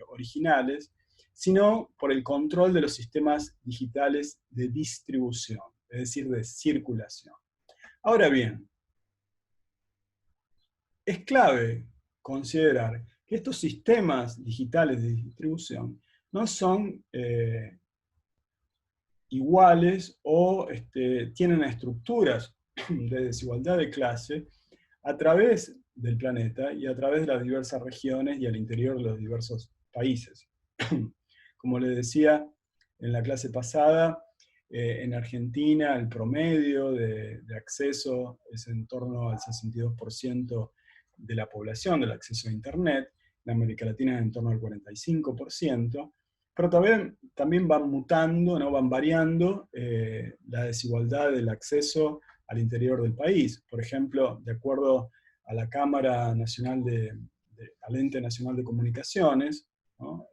originales, sino por el control de los sistemas digitales de distribución, es decir, de circulación. Ahora bien, es clave considerar que estos sistemas digitales de distribución no son iguales o tienen estructuras de desigualdad de clase a través del planeta y a través de las diversas regiones y al interior de los diversos países. Como les decía en la clase pasada, en Argentina el promedio de acceso es en torno al 62% de la población del acceso a Internet, en América Latina es en torno al 45%, pero también van mutando, ¿no?, van variando la desigualdad del acceso al interior del país. Por ejemplo, de acuerdo a la Cámara Nacional al Ente Nacional de Comunicaciones, ¿no?,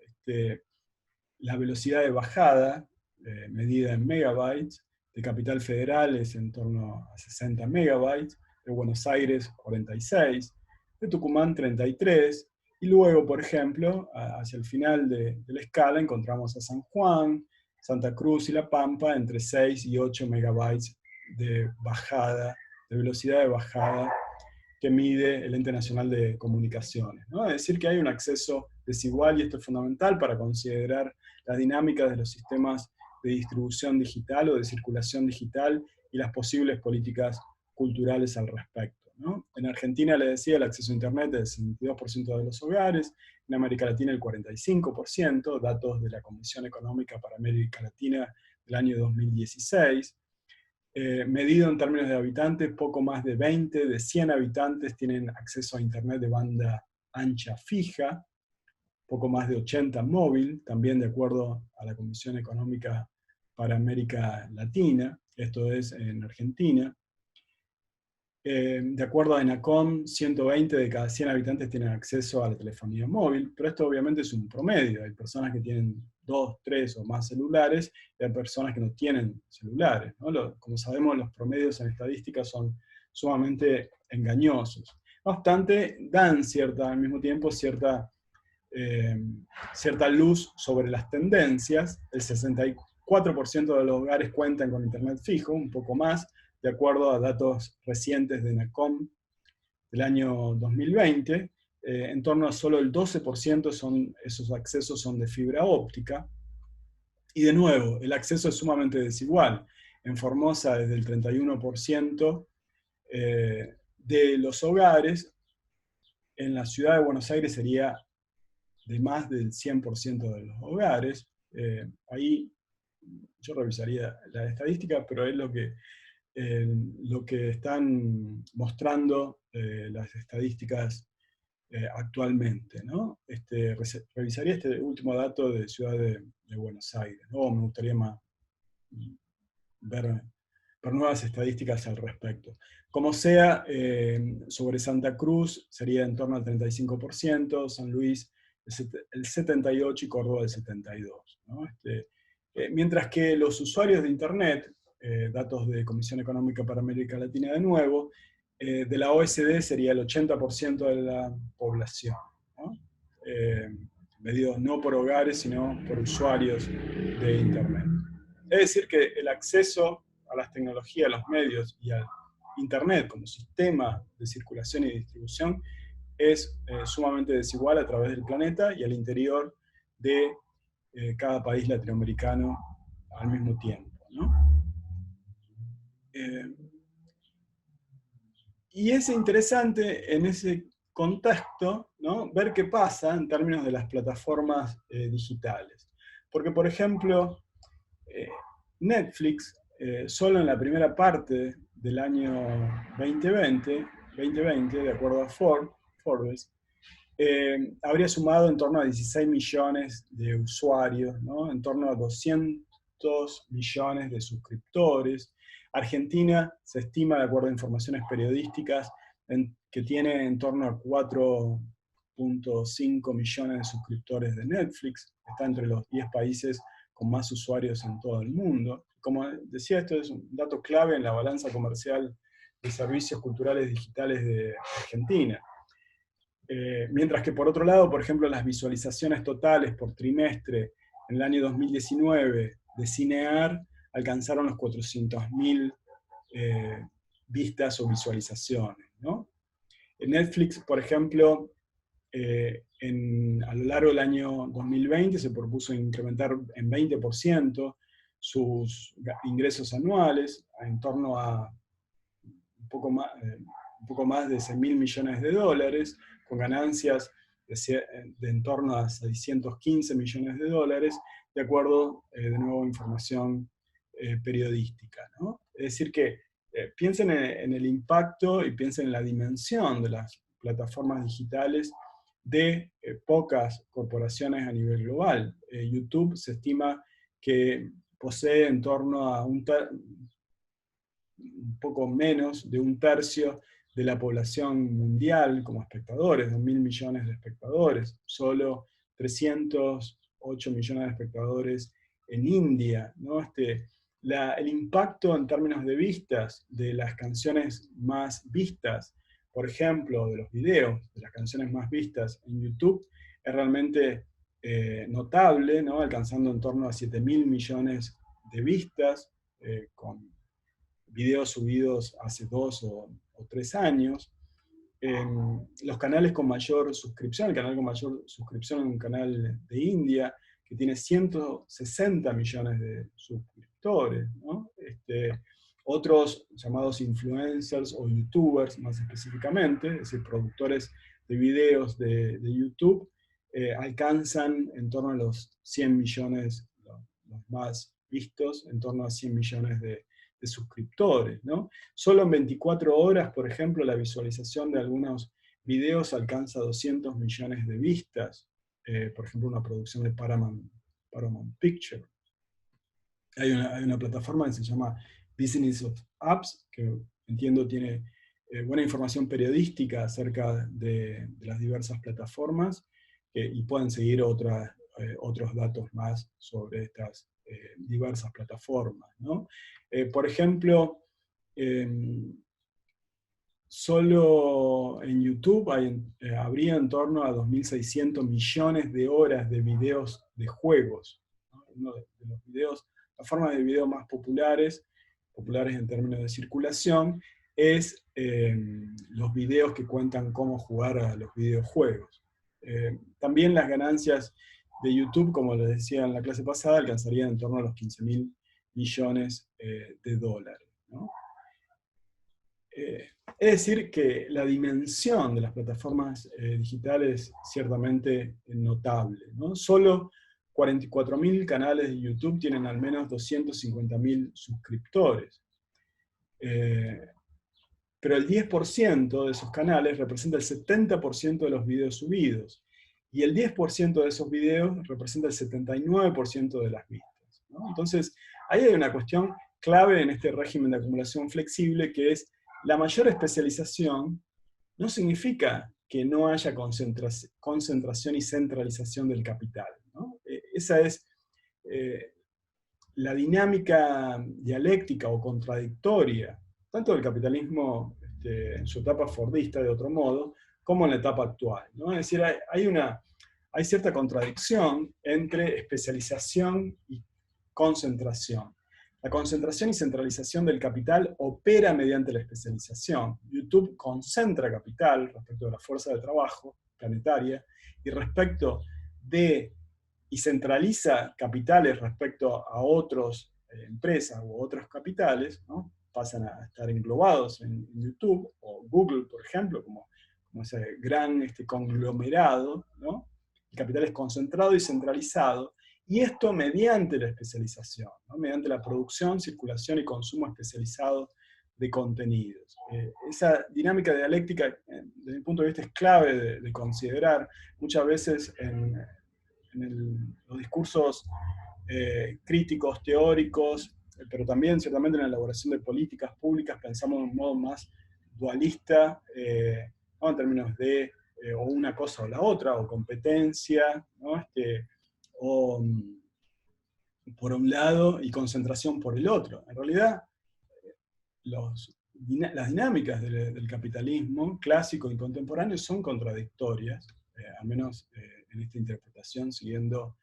la velocidad de bajada, medida en megabytes, de Capital Federal es en torno a 60 megabytes, de Buenos Aires 46, de Tucumán 33, y luego, por ejemplo, hacia el final de la escala encontramos a San Juan, Santa Cruz y La Pampa entre 6 y 8 megabytes de bajada, de velocidad de bajada que mide el Ente Nacional de Comunicaciones, ¿no? Es decir, que hay un acceso desigual y esto es fundamental para considerar las dinámicas de los sistemas de distribución digital o de circulación digital y las posibles políticas culturales al respecto, ¿no? En Argentina, les decía, el acceso a Internet es el 62% de los hogares, en América Latina el 45%, datos de la Comisión Económica para América Latina del año 2016, medido en términos de habitantes, poco más de 20 de 100 habitantes tienen acceso a Internet de banda ancha fija, poco más de 80 móvil, también de acuerdo a la Comisión Económica para América Latina, esto es en Argentina. De acuerdo a ENACOM, 120 de cada 100 habitantes tienen acceso a la telefonía móvil, pero esto obviamente es un promedio. Hay personas que tienen 2, 3 o más celulares, y hay personas que no tienen celulares, ¿no? Como sabemos, los promedios en estadística son sumamente engañosos. No obstante, dan al mismo tiempo cierta luz sobre las tendencias. El 64% de los hogares cuentan con Internet fijo, un poco más, de acuerdo a datos recientes de ENACOM del año 2020, en torno a solo el 12% esos accesos son de fibra óptica. Y de nuevo, el acceso es sumamente desigual. En Formosa, desde el 31% de los hogares, en la ciudad de Buenos Aires sería de más del 100% de los hogares. Ahí yo revisaría la estadística, pero es lo que lo que están mostrando las estadísticas actualmente, ¿no? Revisaría este último dato de Ciudad de Buenos Aires, ¿no? Me gustaría ver nuevas estadísticas al respecto. Como sea, sobre Santa Cruz sería en torno al 35%, San Luis el 78% y Córdoba el 72%, ¿no? Mientras que los usuarios de Internet, datos de Comisión Económica para América Latina de nuevo, de la OSD sería el 80% de la población, ¿no? Medido no por hogares, sino por usuarios de Internet. Es decir, que el acceso a las tecnologías, a los medios y al Internet como sistema de circulación y distribución es sumamente desigual a través del planeta y al interior de cada país latinoamericano al mismo tiempo, ¿no? Y es interesante en ese contexto, ¿no?, ver qué pasa en términos de las plataformas digitales. Porque, por ejemplo, Netflix, solo en la primera parte del año 2020, de acuerdo a Forbes, habría sumado en torno a 16 millones de usuarios, ¿no?, en torno a 200 millones de suscriptores. Argentina se estima, de acuerdo a informaciones periodísticas, que tiene en torno a 4.5 millones de suscriptores de Netflix. Está entre los 10 países con más usuarios en todo el mundo. Como decía, esto es un dato clave en la balanza comercial de servicios culturales digitales de Argentina. Mientras que por otro lado, por ejemplo, las visualizaciones totales por trimestre en el año 2019 de Cinear alcanzaron los 400.000 vistas o visualizaciones, ¿no? En Netflix, por ejemplo, a lo largo del año 2020 se propuso incrementar en 20% sus ingresos anuales, en torno a un poco más de 100.000 millones de dólares, con ganancias de en torno a 615 millones de dólares, de acuerdo, de nuevo, a información periodística, ¿no? Es decir que piensen en el impacto y piensen en la dimensión de las plataformas digitales de pocas corporaciones a nivel global. YouTube se estima que posee en torno a un poco menos de un tercio de la población mundial como espectadores, 2.000 millones de espectadores, solo 308 millones de espectadores en India, ¿no? El impacto en términos de vistas de las canciones más vistas, por ejemplo, de los videos de las canciones más vistas en YouTube, es realmente notable, ¿no?, alcanzando en torno a 7.000 millones de vistas, con videos subidos hace 2 o 3 años. Los canales con mayor suscripción, el canal con mayor suscripción es un canal de India, que tiene 160 millones de suscriptores, ¿no? Otros llamados influencers o youtubers, más específicamente, es decir, productores de videos de YouTube, alcanzan en torno a los 100 millones, los más vistos, en torno a 100 millones de suscriptores, ¿no? Solo en 24 horas, por ejemplo, la visualización de algunos videos alcanza 200 millones de vistas. Por ejemplo, una producción de Paramount Picture. Hay una plataforma que se llama Business of Apps, que entiendo tiene buena información periodística acerca de las diversas plataformas, y pueden seguir otros datos más sobre estas diversas plataformas, ¿no? Por ejemplo, solo en YouTube habría en torno a 2.600 millones de horas de videos de juegos, ¿no? Uno de los videos, las formas de video más populares en términos de circulación, es los videos que cuentan cómo jugar a los videojuegos. También las ganancias de YouTube, como les decía en la clase pasada, alcanzarían en torno a los 15.000 millones de dólares, ¿no? Es decir, que la dimensión de las plataformas digitales es ciertamente notable, ¿no? Solo 44.000 canales de YouTube tienen al menos 250.000 suscriptores. pero el 10% de esos canales representa el 70% de los videos subidos. Y el 10% de esos videos representa el 79% de las vistas, ¿no? Entonces, ahí hay una cuestión clave en este régimen de acumulación flexible, que es la mayor especialización no significa que no haya concentración y centralización del capital, ¿no? Esa es la dinámica dialéctica o contradictoria, tanto del capitalismo en su etapa fordista, de otro modo, como en la etapa actual, ¿no? Es decir, hay cierta contradicción entre especialización y concentración. La concentración y centralización del capital opera mediante la especialización. YouTube concentra capital respecto de la fuerza de trabajo planetaria y y centraliza capitales respecto a otras empresas u otros capitales, ¿no? Pasan a estar englobados en YouTube, o Google, por ejemplo, como ese gran conglomerado, ¿no? El capital es concentrado y centralizado, y esto mediante la especialización, ¿no? Mediante la producción, circulación y consumo especializado de contenidos. Esa dinámica dialéctica, desde mi punto de vista, es clave de considerar. Muchas veces en los discursos críticos, teóricos, pero también ciertamente en la elaboración de políticas públicas pensamos de un modo más dualista, ¿no? En términos de o una cosa o la otra, o competencia, ¿no? O por un lado y concentración por el otro. En realidad, las dinámicas del capitalismo clásico y contemporáneo son contradictorias, al menos en esta interpretación, siguiendo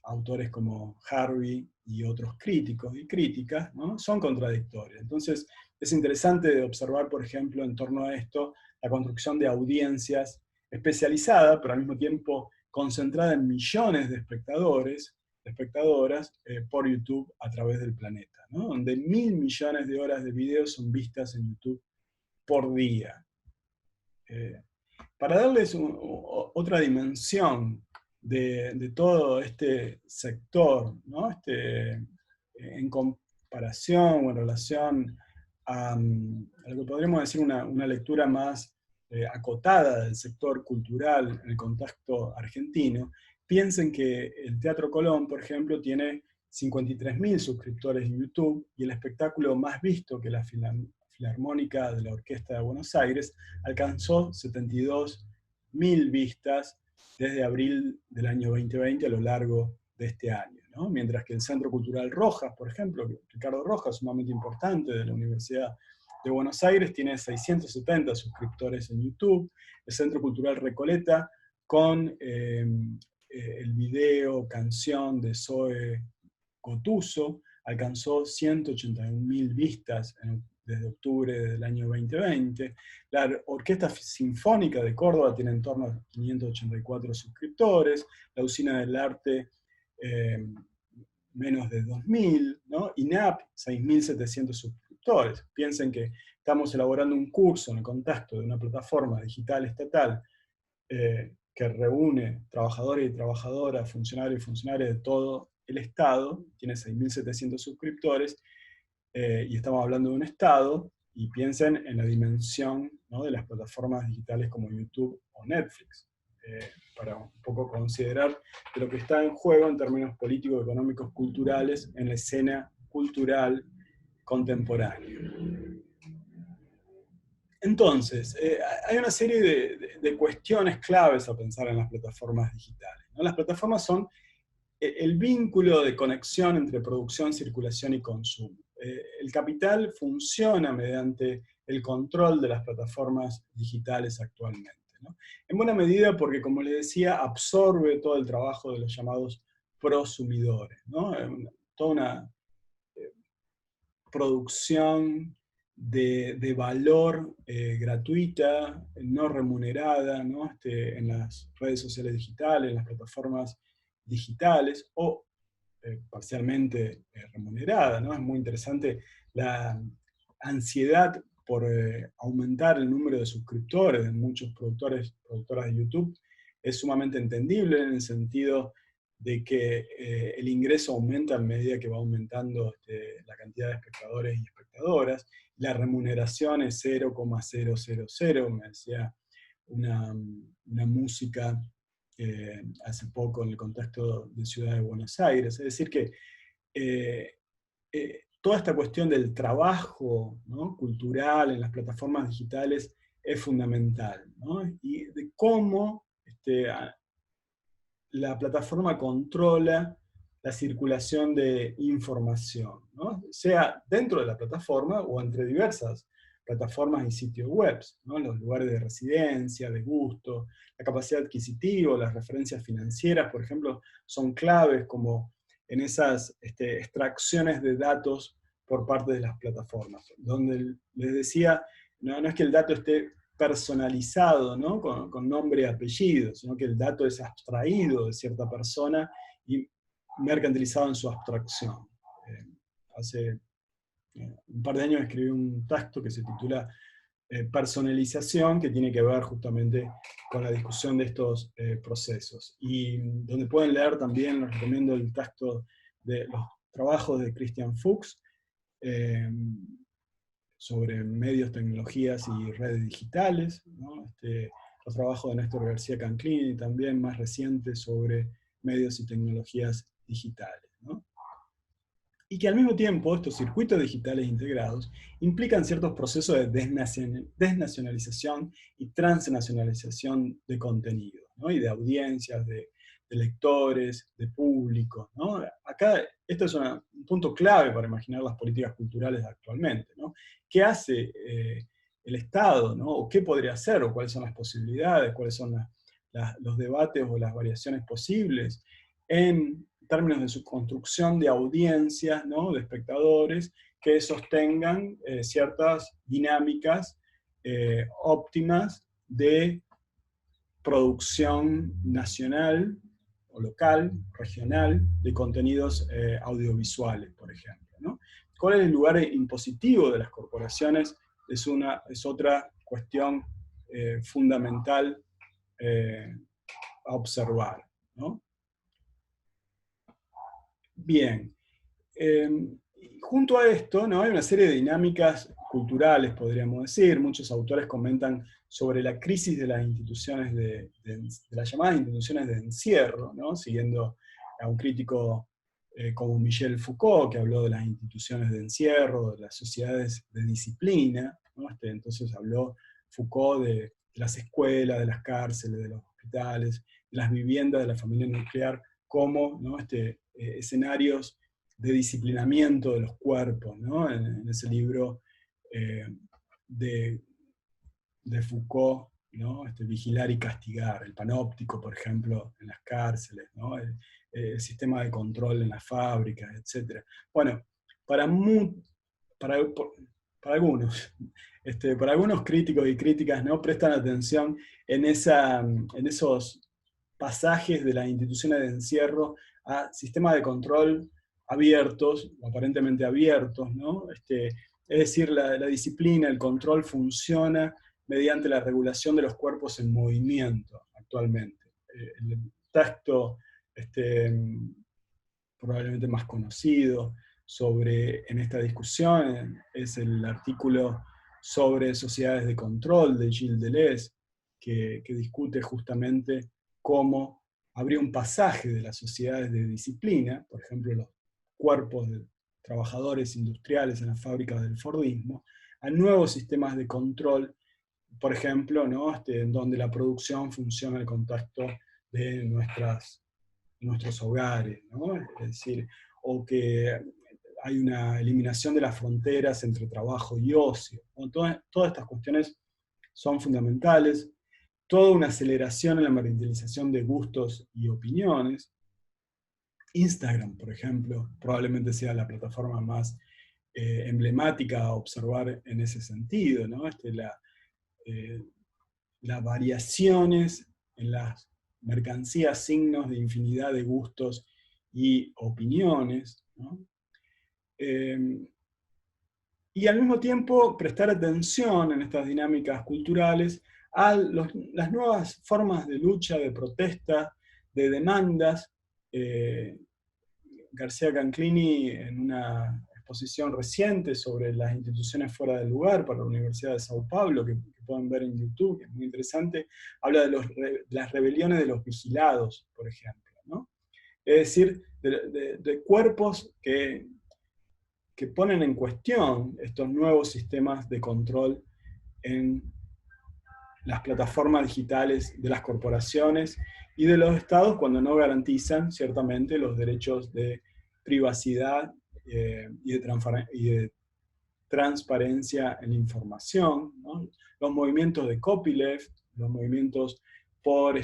autores como Harvey y otros críticos y críticas, ¿no? Son contradictorias. Entonces, es interesante observar, por ejemplo, en torno a esto, la construcción de audiencias especializadas, pero al mismo tiempo concentrada en millones de espectadores, espectadoras, por YouTube a través del planeta, ¿no? Donde 1.000 millones de horas de videos son vistas en YouTube por día. Para darles otra dimensión de todo este sector, ¿no? En comparación o en relación a lo que podríamos decir una lectura más acotada del sector cultural en el contexto argentino, piensen que el Teatro Colón, por ejemplo, tiene 53.000 suscriptores en YouTube, y el espectáculo más visto, que la Filarmónica de la Orquesta de Buenos Aires, alcanzó 72.000 vistas desde abril del año 2020 a lo largo de este año, ¿no? Mientras que el Centro Cultural Rojas, por ejemplo, Ricardo Rojas, sumamente importante de la Universidad de Buenos Aires, tiene 670 suscriptores en YouTube. El Centro Cultural Recoleta, con el video, canción de Zoe Gotuso, alcanzó 181.000 vistas desde octubre del año 2020. La Orquesta Sinfónica de Córdoba tiene en torno a 584 suscriptores. La Usina del Arte, menos de 2.000, ¿no? INAP, 6.700 suscriptores. Piensen que estamos elaborando un curso en el contexto de una plataforma digital estatal que reúne trabajadores y trabajadoras, funcionarios y funcionarias de todo el Estado, tiene 6.700 suscriptores, y estamos hablando de un Estado, y piensen en la dimensión, ¿no? De las plataformas digitales como YouTube o Netflix, para un poco considerar de lo que está en juego en términos políticos, económicos, culturales, en la escena cultural contemporánea. Entonces, hay una serie de cuestiones claves a pensar en las plataformas digitales, ¿no? Las plataformas son el vínculo de conexión entre producción, circulación y consumo. El capital funciona mediante el control de las plataformas digitales actualmente, ¿no? En buena medida porque, como les decía, absorbe todo el trabajo de los llamados prosumidores, ¿no? Toda una producción de valor gratuita, no remunerada, ¿no? En las redes sociales digitales, en las plataformas digitales, o parcialmente remunerada, ¿no? Es muy interesante la ansiedad por aumentar el número de suscriptores de muchos productoras de YouTube. Es sumamente entendible en el sentido de que el ingreso aumenta a medida que va aumentando la cantidad de espectadores y espectadoras espectadoras, la remuneración es 0,000, me decía una música hace poco en el contexto de Ciudad de Buenos Aires. Es decir que toda esta cuestión del trabajo, ¿no?, cultural en las plataformas digitales es fundamental, ¿no? Y de cómo la plataforma controla la circulación de información, ¿no?, sea dentro de la plataforma o entre diversas plataformas y sitios web, ¿no?, los lugares de residencia, de gusto, la capacidad adquisitiva, las referencias financieras, por ejemplo, son claves como en esas extracciones de datos por parte de las plataformas, donde les decía, no es que el dato esté personalizado, ¿no?, con nombre y apellido, sino que el dato es abstraído de cierta persona y mercantilizado en su abstracción. Hace un par de años escribí un texto que se titula Personalización, que tiene que ver justamente con la discusión de estos procesos. Y donde pueden leer también, les recomiendo el texto de los trabajos de Christian Fuchs, sobre medios, tecnologías y redes digitales, ¿no? Los trabajos de Néstor García Canclini, también más recientes, sobre medios y tecnologías digitales, ¿no? Y que al mismo tiempo estos circuitos digitales integrados implican ciertos procesos de desnacionalización y transnacionalización de contenido, ¿no?, y de audiencias, de lectores, de públicos, ¿no? Acá esto es un punto clave para imaginar las políticas culturales actualmente, ¿no? ¿Qué hace el Estado, ¿no?, o qué podría hacer, o cuáles son las posibilidades, cuáles son los debates o las variaciones posibles en términos de su construcción de audiencias, ¿no?, de espectadores, que sostengan ciertas dinámicas óptimas de producción nacional o local, regional, de contenidos audiovisuales, por ejemplo, ¿no? ¿Cuál es el lugar impositivo de las corporaciones? Es otra cuestión fundamental a observar, ¿no? Bien. Junto a esto, ¿no?, hay una serie de dinámicas culturales, podríamos decir. Muchos autores comentan sobre la crisis de las instituciones de las llamadas instituciones de encierro, ¿no?, siguiendo a un crítico como Michel Foucault, que habló de las instituciones de encierro, de las sociedades de disciplina, ¿no? Entonces habló Foucault de las escuelas, de las cárceles, de los hospitales, de las viviendas de la familia nuclear, como, ¿no?, escenarios de disciplinamiento de los cuerpos, ¿no?, en ese libro de Foucault, ¿no?, Vigilar y castigar, el panóptico, por ejemplo, en las cárceles, ¿no?, el sistema de control en las fábricas, etc. Bueno, para algunos, para algunos críticos y críticas, ¿no?, prestan atención en esos pasajes de las instituciones de encierro a sistemas de control abiertos, aparentemente abiertos, ¿no? Es decir, la disciplina, el control funciona mediante la regulación de los cuerpos en movimiento actualmente. El texto probablemente más conocido en esta discusión es el artículo sobre sociedades de control de Gilles Deleuze, que discute justamente cómo habría un pasaje de las sociedades de disciplina, por ejemplo, los cuerpos de trabajadores industriales en las fábricas del Fordismo, a nuevos sistemas de control, por ejemplo, ¿no?, en donde la producción funciona en el contexto de nuestros hogares, ¿no? Es decir, o que hay una eliminación de las fronteras entre trabajo y ocio. Bueno, todas estas cuestiones son fundamentales. Toda una aceleración en la mercantilización de gustos y opiniones. Instagram, por ejemplo, probablemente sea la plataforma más emblemática a observar en ese sentido, ¿no? Las variaciones en las mercancías, signos de infinidad de gustos y opiniones, ¿no? Y al mismo tiempo prestar atención en estas dinámicas culturales a las nuevas formas de lucha, de protesta, de demandas. García Canclini, en una exposición reciente sobre las instituciones fuera del lugar para la Universidad de Sao Paulo, que pueden ver en YouTube, que es muy interesante, habla de las rebeliones de los vigilados, por ejemplo, ¿no? Es decir, de cuerpos que ponen en cuestión estos nuevos sistemas de control en las plataformas digitales de las corporaciones y de los estados cuando no garantizan ciertamente los derechos de privacidad y de transparencia en la información, ¿no? Los movimientos de copyleft, los movimientos por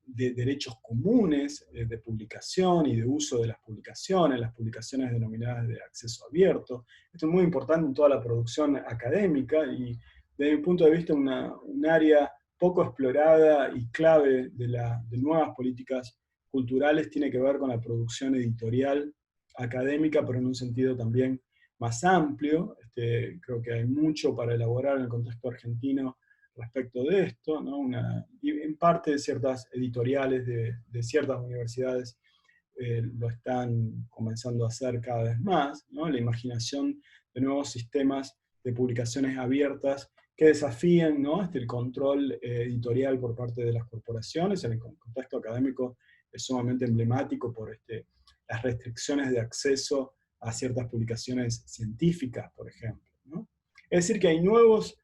de derechos comunes de publicación y de uso de las publicaciones denominadas de acceso abierto. Esto es muy importante en toda la producción académica y desde mi punto de vista un área poco explorada y clave de nuevas políticas culturales tiene que ver con la producción editorial académica, pero en un sentido también más amplio. Creo que hay mucho para elaborar en el contexto argentino respecto de esto, ¿no? Y en parte de ciertas editoriales de ciertas universidades lo están comenzando a hacer cada vez más, ¿no? La imaginación de nuevos sistemas de publicaciones abiertas que desafíen, ¿no? El control editorial por parte de las corporaciones. En el contexto académico es sumamente emblemático por las restricciones de acceso a ciertas publicaciones científicas, por ejemplo, ¿no? Es decir, que hay nuevos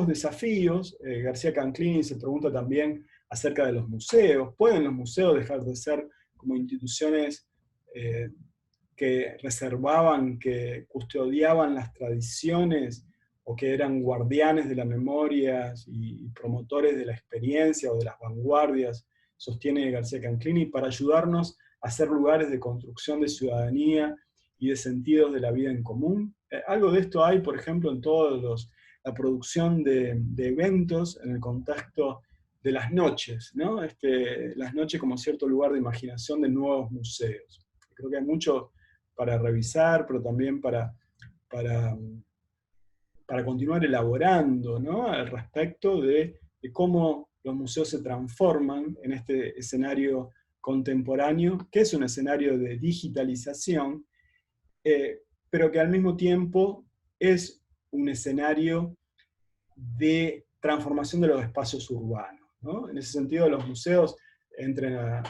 desafíos. García Canclini se pregunta también acerca de los museos. ¿Pueden los museos dejar de ser como instituciones que reservaban, que custodiaban las tradiciones o que eran guardianes de la memoria y promotores de la experiencia o de las vanguardias, sostiene García Canclini, para ayudarnos a ser lugares de construcción de ciudadanía y de sentidos de la vida en común? Algo de esto hay, por ejemplo, en todos la producción de eventos en el contexto de las noches, ¿no? Las noches como cierto lugar de imaginación de nuevos museos. Creo que hay mucho para revisar, pero también para continuar elaborando, ¿no? Al respecto de cómo los museos se transforman en este escenario contemporáneo, que es un escenario de digitalización, pero que al mismo tiempo es un escenario de transformación de los espacios urbanos, ¿no? En ese sentido, los museos entran a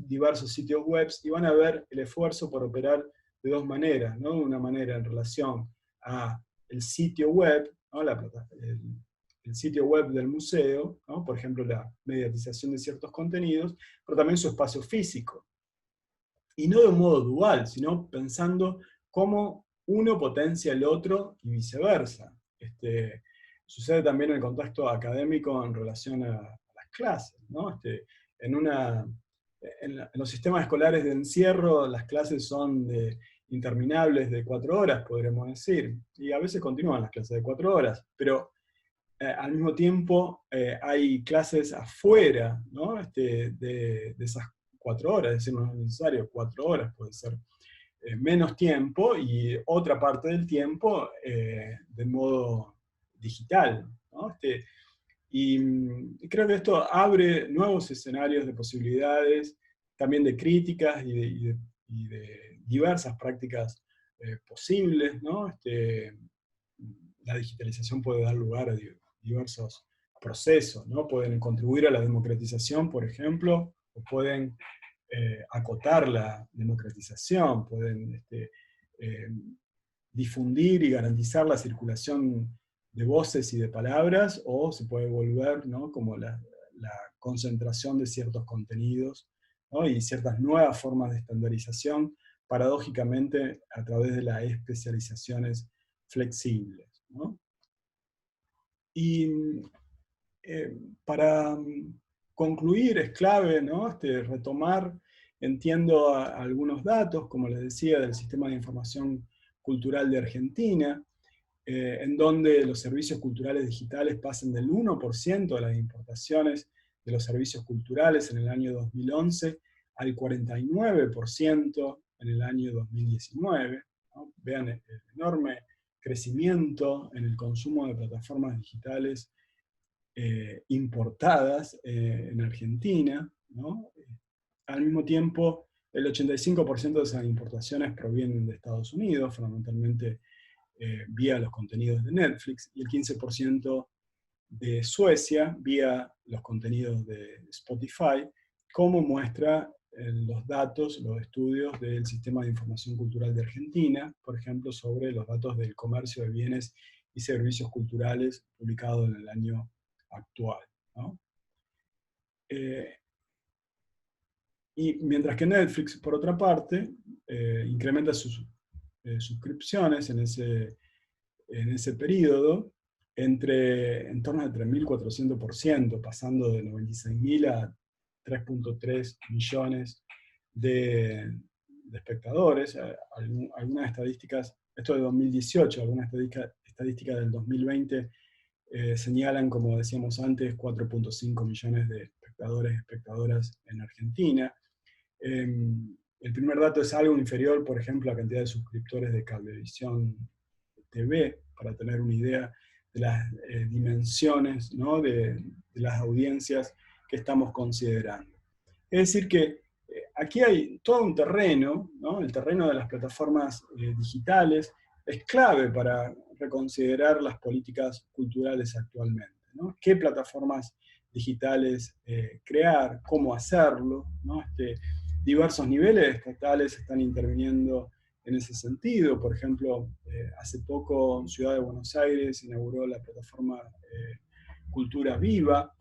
diversos sitios web y van a ver el esfuerzo por operar de dos maneras, ¿no? Una manera en relación a el sitio web, ¿no? El sitio web del museo, ¿no? Por ejemplo, la mediatización de ciertos contenidos, pero también su espacio físico. Y no de un modo dual, sino pensando cómo uno potencia el otro y viceversa. Sucede también en el contexto académico en relación a las clases, ¿no? En los sistemas escolares de encierro, las clases son interminables de 4 horas, podríamos decir, y a veces continúan las clases de 4 horas, pero al mismo tiempo hay clases afuera, ¿no? de esas 4 horas, es decir, no es necesario 4 horas, puede ser menos tiempo y otra parte del tiempo de modo digital, ¿no? Y creo que esto abre nuevos escenarios de posibilidades, también de críticas y de diversas prácticas posibles, ¿no? La digitalización puede dar lugar a diversos procesos, ¿no? Pueden contribuir a la democratización, por ejemplo, o pueden acotar la democratización, pueden difundir y garantizar la circulación de voces y de palabras, o se puede volver, ¿no? Como la concentración de ciertos contenidos, ¿no? Y ciertas nuevas formas de estandarización, paradójicamente a través de las especializaciones flexibles, ¿no? Y para concluir es clave, ¿no? Retomar, entiendo algunos datos, como les decía, del Sistema de Información Cultural de Argentina, en donde los servicios culturales digitales pasan del 1% de las importaciones de los servicios culturales en el año 2011 al 49% en el año 2019. ¿No? Vean el enorme crecimiento en el consumo de plataformas digitales importadas en Argentina, ¿no? Al mismo tiempo, El 85% de esas importaciones provienen de Estados Unidos, fundamentalmente vía los contenidos de Netflix, y el 15% de Suecia vía los contenidos de Spotify, como muestra los datos, los estudios del Sistema de Información Cultural de Argentina, por ejemplo, sobre los datos del comercio de bienes y servicios culturales publicado en el año actual, ¿no? Y mientras que Netflix, por otra parte, incrementa sus suscripciones en ese periodo en torno al 3.400%, pasando de 96.000 a 3.3 millones de espectadores. Algunas estadísticas, esto de 2018, algunas estadísticas del 2020 señalan, como decíamos antes, 4.5 millones de espectadores y espectadoras en Argentina. El primer dato es algo inferior, por ejemplo, a la cantidad de suscriptores de Cablevisión TV, para tener una idea de las dimensiones, ¿no?, de las audiencias que estamos considerando. Es decir que aquí hay todo un terreno, ¿no? El terreno de las plataformas digitales es clave para reconsiderar las políticas culturales actualmente, ¿no? ¿Qué plataformas digitales crear? ¿Cómo hacerlo? ¿No? Diversos niveles estatales están interviniendo en ese sentido. Por ejemplo, hace poco Ciudad de Buenos Aires inauguró la plataforma Cultura Viva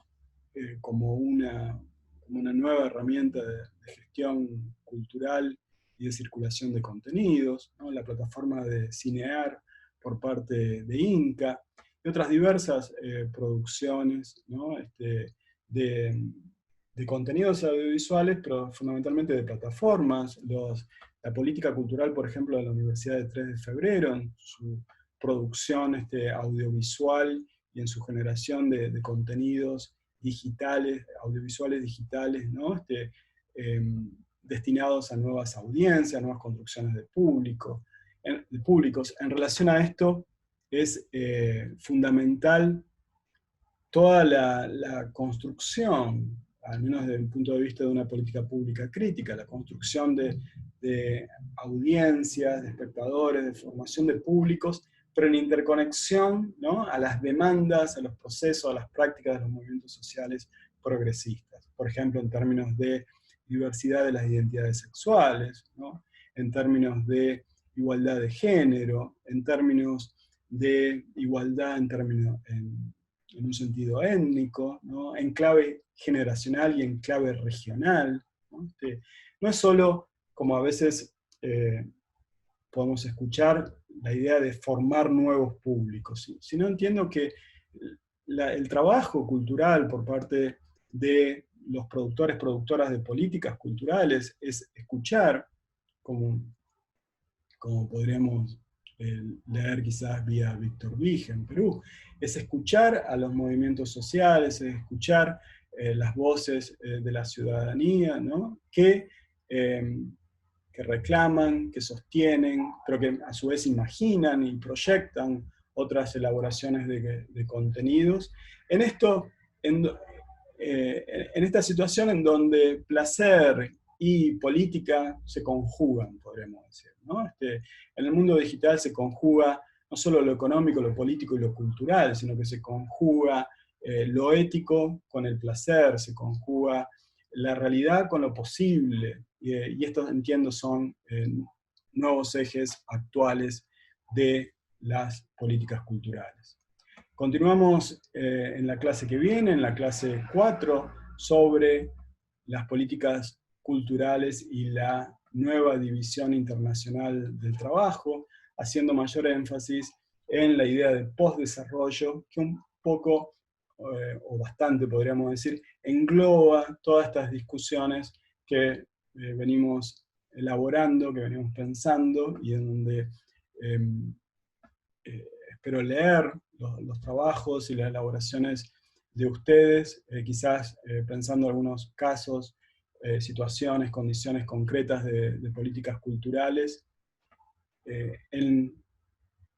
como una nueva herramienta de gestión cultural y de circulación de contenidos, ¿no? La plataforma de Cinear por parte de Inca, y otras diversas producciones, ¿no?, de contenidos audiovisuales, pero fundamentalmente de plataformas. La política cultural, por ejemplo, de la Universidad de 3 de Febrero, en su producción audiovisual y en su generación de contenidos digitales, audiovisuales digitales, ¿no?, destinados a nuevas audiencias, nuevas construcciones de públicos. En relación a esto, es fundamental toda la construcción, al menos desde el punto de vista de una política pública crítica, la construcción de audiencias, de espectadores, de formación de públicos, pero en interconexión, ¿no?, a las demandas, a los procesos, a las prácticas de los movimientos sociales progresistas. Por ejemplo, en términos de diversidad de las identidades sexuales, ¿no?, en términos de igualdad de género, en términos de igualdad en un sentido étnico, ¿no?, en clave generacional y en clave regional, ¿no? No es solo, como a veces podemos escuchar, la idea de formar nuevos públicos, sino entiendo que el trabajo cultural por parte de los productores, productoras de políticas culturales es escuchar, como podríamos leer quizás vía Víctor Vige en Perú, es escuchar a los movimientos sociales, es escuchar las voces de la ciudadanía, ¿no?, que reclaman, que sostienen, pero que a su vez imaginan y proyectan otras elaboraciones de contenidos. En esta situación en donde placer y política se conjugan, podríamos decir, ¿no? En el mundo digital se conjuga no solo lo económico, lo político y lo cultural, sino que se conjuga lo ético con el placer, se conjuga la realidad con lo posible, y estos, entiendo, son nuevos ejes actuales de las políticas culturales. Continuamos en la clase que viene, en la clase 4, sobre las políticas culturales y la nueva división internacional del trabajo, haciendo mayor énfasis en la idea de postdesarrollo, que un poco, o bastante podríamos decir, engloba todas estas discusiones que venimos elaborando, que venimos pensando, y en donde espero leer los trabajos y las elaboraciones de ustedes, quizás pensando en algunos casos, situaciones, condiciones concretas de políticas culturales en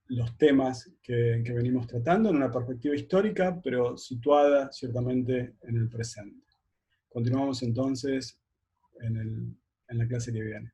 los temas que venimos tratando, en una perspectiva histórica, pero situada ciertamente en el presente. Continuamos entonces en en la clase que viene.